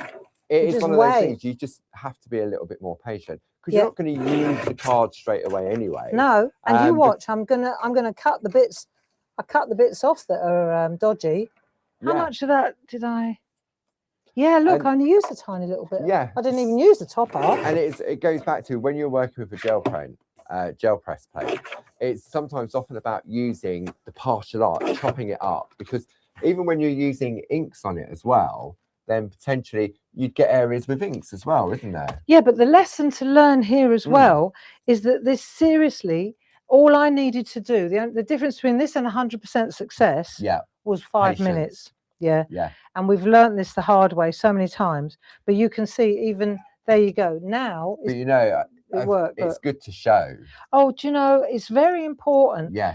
it is one of those things. You just have to be a little bit more patient. Because you're not going to use the card straight away anyway. No, and you watch. I'm gonna cut the bits. I cut the bits off that are dodgy. How much of that did I? Yeah, look, I only used a tiny little bit. Yeah, I didn't even use the top art. And it goes back to when you're working with a gel press plate. It's sometimes often about using the partial art, chopping it up, because even when you're using inks on it as well, then potentially you'd get areas with inks as well, isn't there? Yeah, but the lesson to learn here as well is that this seriously, all I needed to do, the difference between this and 100% success was 5 minutes. Yeah. And we've learned this the hard way so many times. But you can see even, there you go. Now, but you know, it worked. It's good to show. Oh, do you know, it's very important. Yeah.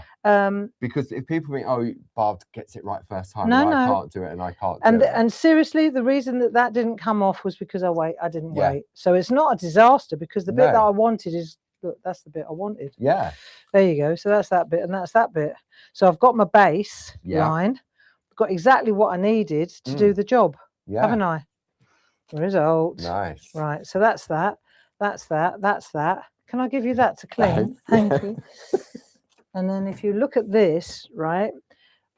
Because if people think, oh, Barb gets it right first time, no, I can't do it, and I can't do it. And seriously, the reason that didn't come off was because I didn't wait. So it's not a disaster, because the bit that I wanted is, look, that's the bit I wanted. Yeah. There you go. So that's that bit, and that's that bit. So I've got my base line. I've got exactly what I needed to do the job, haven't I? Result. Nice. Right. So that's that. That's that. That's that. Can I give you that to clean? Thank you. And then if you look at this, right,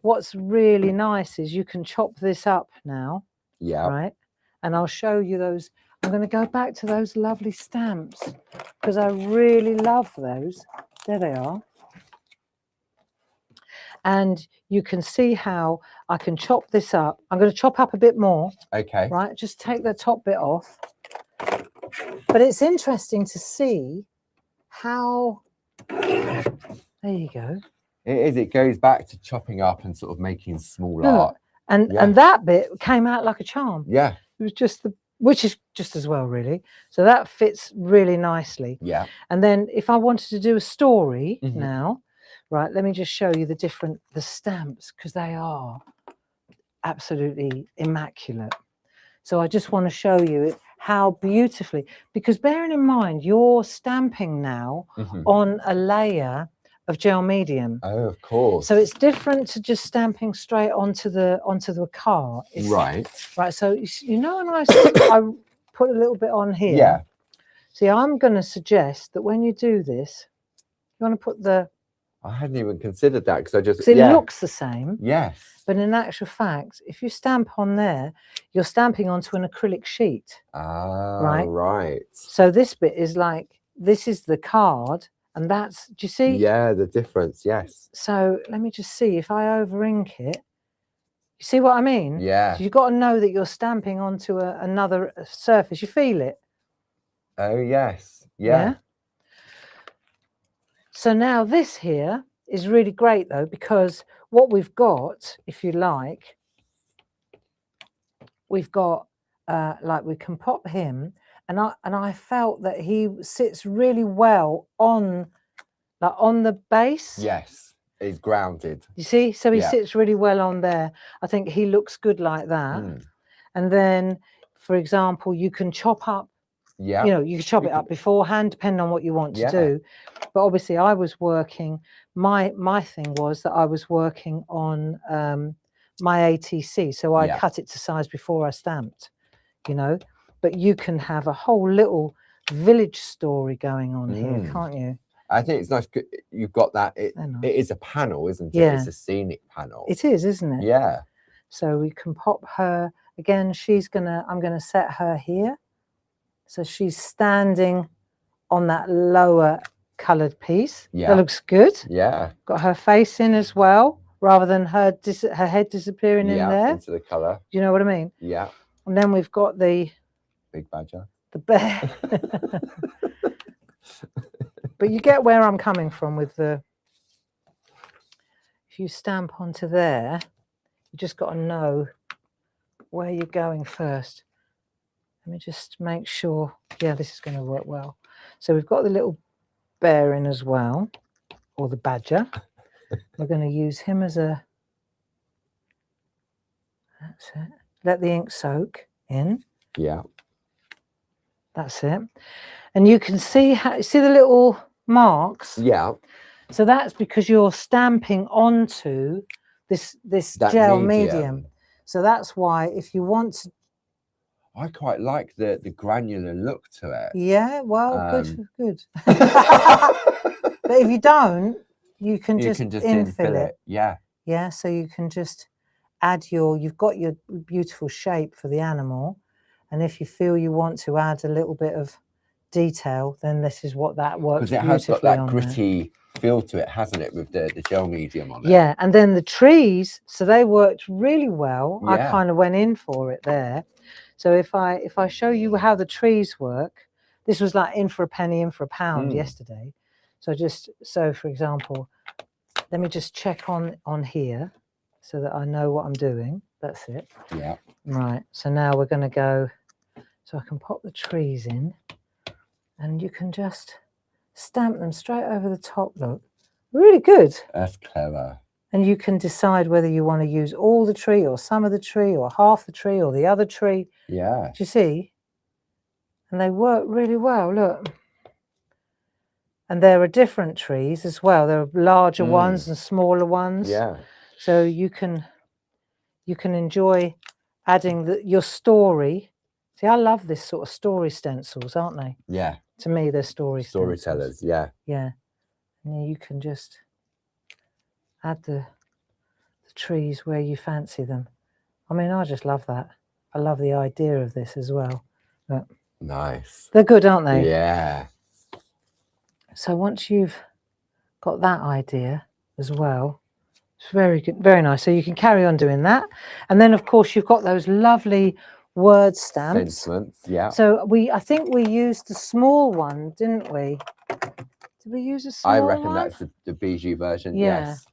what's really nice is you can chop this up now. Yeah. Right. And I'll show you those. I'm going to go back to those lovely stamps because I really love those. There they are. And you can see how I can chop this up. I'm going to chop up a bit more. Okay. Right. Just take the top bit off. But it's interesting to see how. There you go. It is. It goes back to chopping up and sort of making small art. And that bit came out like a charm. Yeah. It was just which is just as well, really. So that fits really nicely. Yeah. And then if I wanted to do a story now, right, let me just show you the stamps, because they are absolutely immaculate. So I just want to show you how beautifully, because bearing in mind, you're stamping now on a layer of gel medium. Oh, of course. So it's different to just stamping straight onto the card. Right. Right. So you know, and I put a little bit on here. Yeah. See, I'm going to suggest that when you do this, you want to put the. I hadn't even considered that, because I just. It looks the same. Yes. But in actual fact, if you stamp on there, you're stamping onto an acrylic sheet. Ah, right. So this bit is like, this is the card, and that's, do you see? Yeah, the difference, yes. So let me just see if I over ink it. You see what I mean? Yeah. So you've got to know that you're stamping onto another surface. You feel it? Oh, yes. Yeah. So now this here is really great, though, because what we've got, if you like, we've got like, we can pop him, and I felt that he sits really well on the base. Yes, he's grounded. You see, so he sits really well on there. I think he looks good like that. And then, for example, you can chop up Yeah. You know, you could chop it up beforehand, depending on what you want to do. But obviously, I was working. My thing was that I was working on my ATC, so I cut it to size before I stamped. You know, but you can have a whole little village story going on here, can't you? I think it's nice. You've got that. It is a panel, isn't it? Yeah. It's a scenic panel. It is, isn't it? Yeah. So we can pop her again. I'm gonna set her here. So she's standing on that lower coloured piece. Yeah. That looks good. Yeah. Got her face in as well, rather than her head disappearing in there. Into the colour. Do you know what I mean? Yeah. And then we've got the big badger. The bear. But you get where I'm coming from with the, if you stamp onto there, you just got to know where you're going first. Let me just make sure, yeah, this is going to work well. So we've got the little bear in as well, or the badger. We're going to use him as a, that's it. Let the ink soak in. Yeah. That's it. And you can see how, see the little marks? Yeah. So that's because you're stamping onto this gel medium. So that's why if you want to, I quite like the granular look to it. Yeah, well, good. But if you don't, you can just infill it. Yeah. Yeah, so you can just add you've got your beautiful shape for the animal. And if you feel you want to add a little bit of detail, then this is what that works beautifully on. Because it has got that gritty feel to it, hasn't it, with the gel medium on it? Yeah, and then the trees, so they worked really well. Yeah. I kind of went in for it there. So if I show you how the trees work, this was like in for a penny, in for a pound yesterday. So for example, let me just check on here so that I know what I'm doing. That's it. Yeah. Right. So now we're going to go, so I can pop the trees in and you can just stamp them straight over the top. Look, really good. That's clever. And you can decide whether you want to use all the tree or some of the tree or half the tree or the other tree. Yeah. Do you see? And they work really well, look. And there are different trees as well. There are larger ones and smaller ones. Yeah. So you can enjoy adding your story. See, I love this sort of story stencils, aren't they? Yeah. To me, they're storytellers. Stencils. Yeah. Yeah. And you can just add the trees where you fancy them. I mean, I just love that. I love the idea of this as well. But nice. They're good, aren't they? Yeah. So once you've got that idea as well, it's very good, very nice. So you can carry on doing that. And then, of course, you've got those lovely word stamps. Sentiments, yeah. So I think we used the small one, didn't we? Did we use a small one? I reckon that's the Bijou version, yeah. Yes.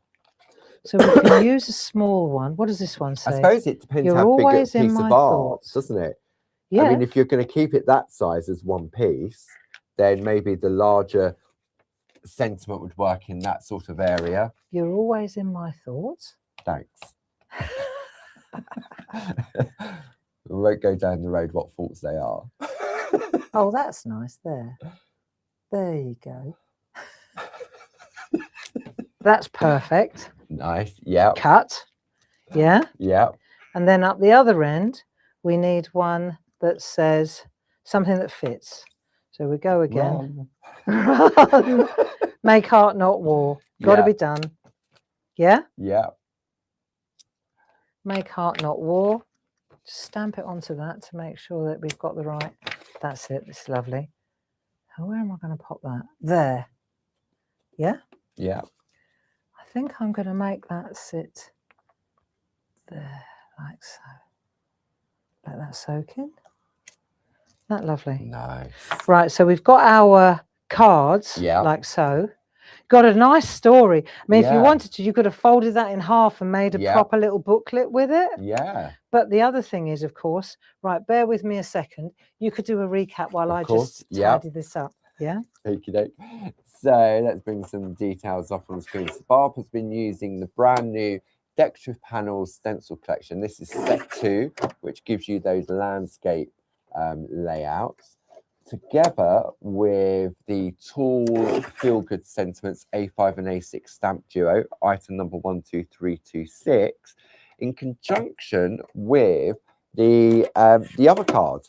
So we can use a small one. What does this one say? I suppose it depends how big a piece of art, doesn't it? Yeah. I mean, if you're going to keep it that size as one piece, then maybe the larger sentiment would work in that sort of area. You're always in my thoughts. Thanks. We won't go down the road what thoughts they are. Oh, that's nice there. There you go. That's perfect. Nice. Yeah. Cut. Yeah. Yeah. And then up the other end, we need one that says something that fits. So we go again. Run. Make art, not war. Got to be done. Yeah? Yeah. Make art, not war. Just stamp it onto that to make sure that we've got the right. That's it. It's lovely. And where am I going to pop that? There. Yeah? Yeah. I think I'm going to make that sit there, like so. Let that soak in. Isn't that lovely? Nice. Right, so we've got our cards, like so. Got a nice story. I mean, if you wanted to, you could have folded that in half and made a proper little booklet with it. Yeah. But the other thing is, of course, right, bear with me a second. You could do a recap while I just tidy this up. Yeah. Okey-doke. So let's bring some details up on the screen. So Barb has been using the brand new Decorative Panels stencil collection. This is set 2, which gives you those landscape layouts. together with the Tall Feel Good Sentiments A5 and A6 stamp duo, item number 12326, in conjunction with the other card.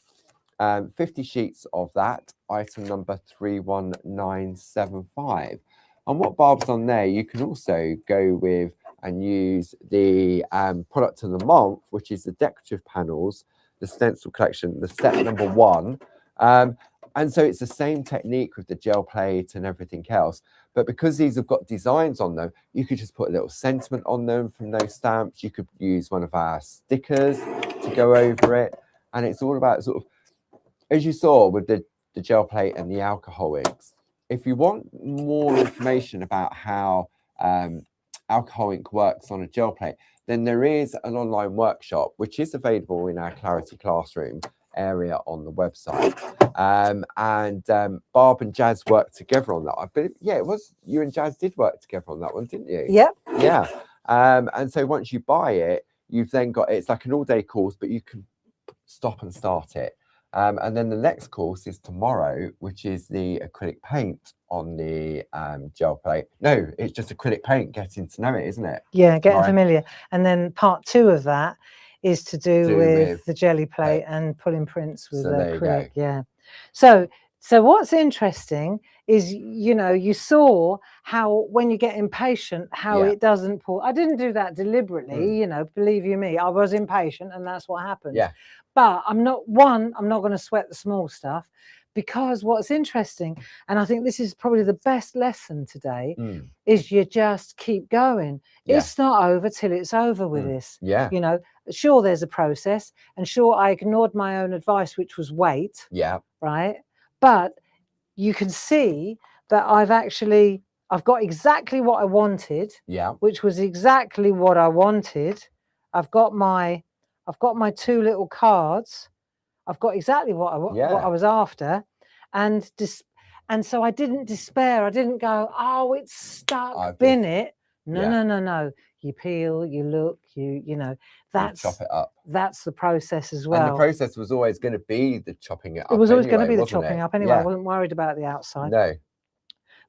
50 sheets of that, item number 31975. And what Barb's on there, you can also go with and use the product of the month, which is the decorative panels, the stencil collection, the set number 1. And so it's the same technique with the gel plate and everything else. But because these have got designs on them, you could just put a little sentiment on them from those stamps. You could use one of our stickers to go over it. And it's all about sort of, as you saw with the gel plate and the alcohol inks, if you want more information about how alcohol ink works on a gel plate, then there is an online workshop which is available in our Clarity Classroom area on the website. Barb and Jazz worked together on that. I believe, yeah, it was you and Jazz did work together on that one, didn't you? Yep. Yeah. And so once you buy it, you've then got, it's like an all-day course, but you can stop and start it. And then the next course is tomorrow, which is the acrylic paint on the gel plate. No, it's just acrylic paint, getting to know it, isn't it? Yeah, getting familiar. And then part 2 of that is to do with the jelly plate and pulling prints with acrylic. Yeah. So what's interesting is, you know, you saw how when you get impatient, how it doesn't pull. I didn't do that deliberately, you know, believe you me, I was impatient and that's what happened. Yeah. But I'm not going to sweat the small stuff, because what's interesting, and I think this is probably the best lesson today, is you just keep going. It's not over till it's over with this. Yeah. You know, sure, there's a process, and sure, I ignored my own advice, which was wait. Yeah. Right. But you can see that I've got exactly what I wanted. Yeah. Which was exactly what I wanted. I've got my 2 little cards. I've got exactly what I was after, and so I didn't despair. I didn't go, oh, it's stuck, bin it. No. You peel, you look, you know, that's chop it up. That's the process as well. And the process was always going to be the chopping it up. It was always going to be the chopping up anyway. I wasn't worried about the outside. No.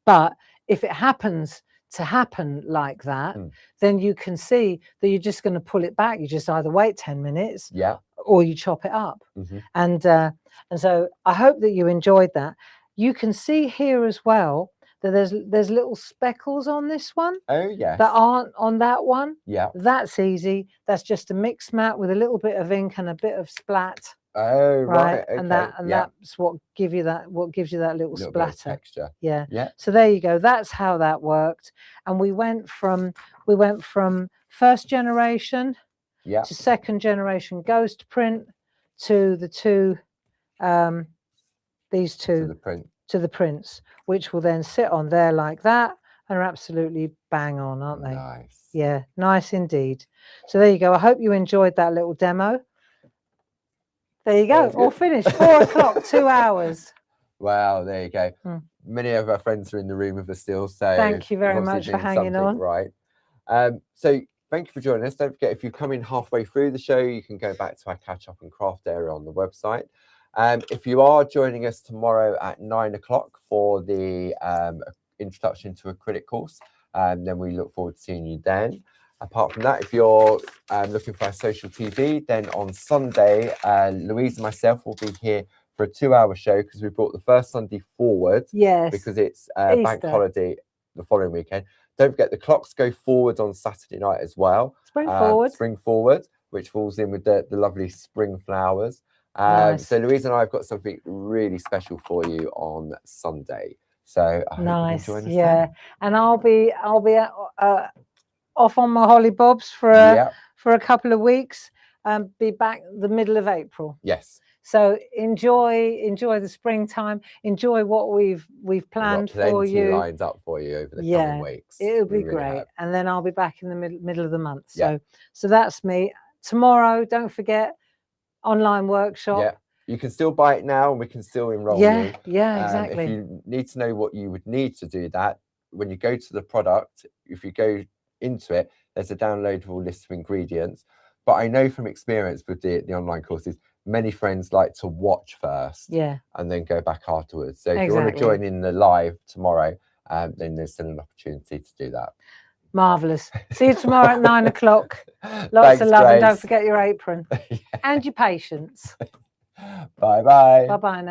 But if it happens to happen like that, then you can see that you're just going to pull it back. You just either wait 10 minutes, or you chop it up. And so I hope that you enjoyed that. You can see here as well that there's little speckles on this one. Oh yes. That aren't on that one. Yeah. That's easy. That's just a mix mat with a little bit of ink and a bit of splat. Oh right. Okay. And that's what gives you that little splatter texture. Yeah. So there you go. That's how that worked. And we went from first generation to second generation ghost print to the two these two to the prints, which will then sit on there like that and are absolutely bang on, aren't they? Nice. Yeah, nice indeed. So there you go. I hope you enjoyed that little demo. There you go, all finished. 4 o'clock, 2 hours. Wow, there you go. Many of our friends are in the room with us still, so thank you very much for hanging on. Right. So thank you for joining us. Don't forget, if you come in halfway through the show, you can go back to our catch up and craft area on the website. If you are joining us tomorrow at 9 o'clock for the introduction to acrylic course, then we look forward to seeing you then. Apart from that, if you're looking for our social TV, then on Sunday, Louise and myself will be here for a 2-hour show, because we brought the first Sunday forward. Yes. Because it's bank holiday the following weekend. Don't forget, the clocks go forward on Saturday night as well. Spring forward. Spring forward, which falls in with the lovely spring flowers. Nice. So Louise and I have got something really special for you on Sunday. So I hope you join us. Yeah, then. And I'll be off on my holly bobs for a couple of weeks. Be back the middle of April. Yes. So enjoy the springtime. Enjoy what we've planned for you. Lined up for you over the coming weeks. It'll be great. And then I'll be back in the middle of the month. So that's me. Tomorrow, don't forget, online workshop. Yeah, you can still buy it now, and we can still enroll you. Yeah, exactly. If you need to know what you would need to do that, when you go to the product, if you go into it, there's a downloadable list of ingredients. But I know from experience with the online courses, many friends like to watch first, and then go back afterwards. So if you want to join in the live tomorrow, then there's still an opportunity to do that. Marvellous. See you tomorrow at 9 o'clock. Lots of love, and don't forget your apron and your patience. Bye bye. Bye bye now.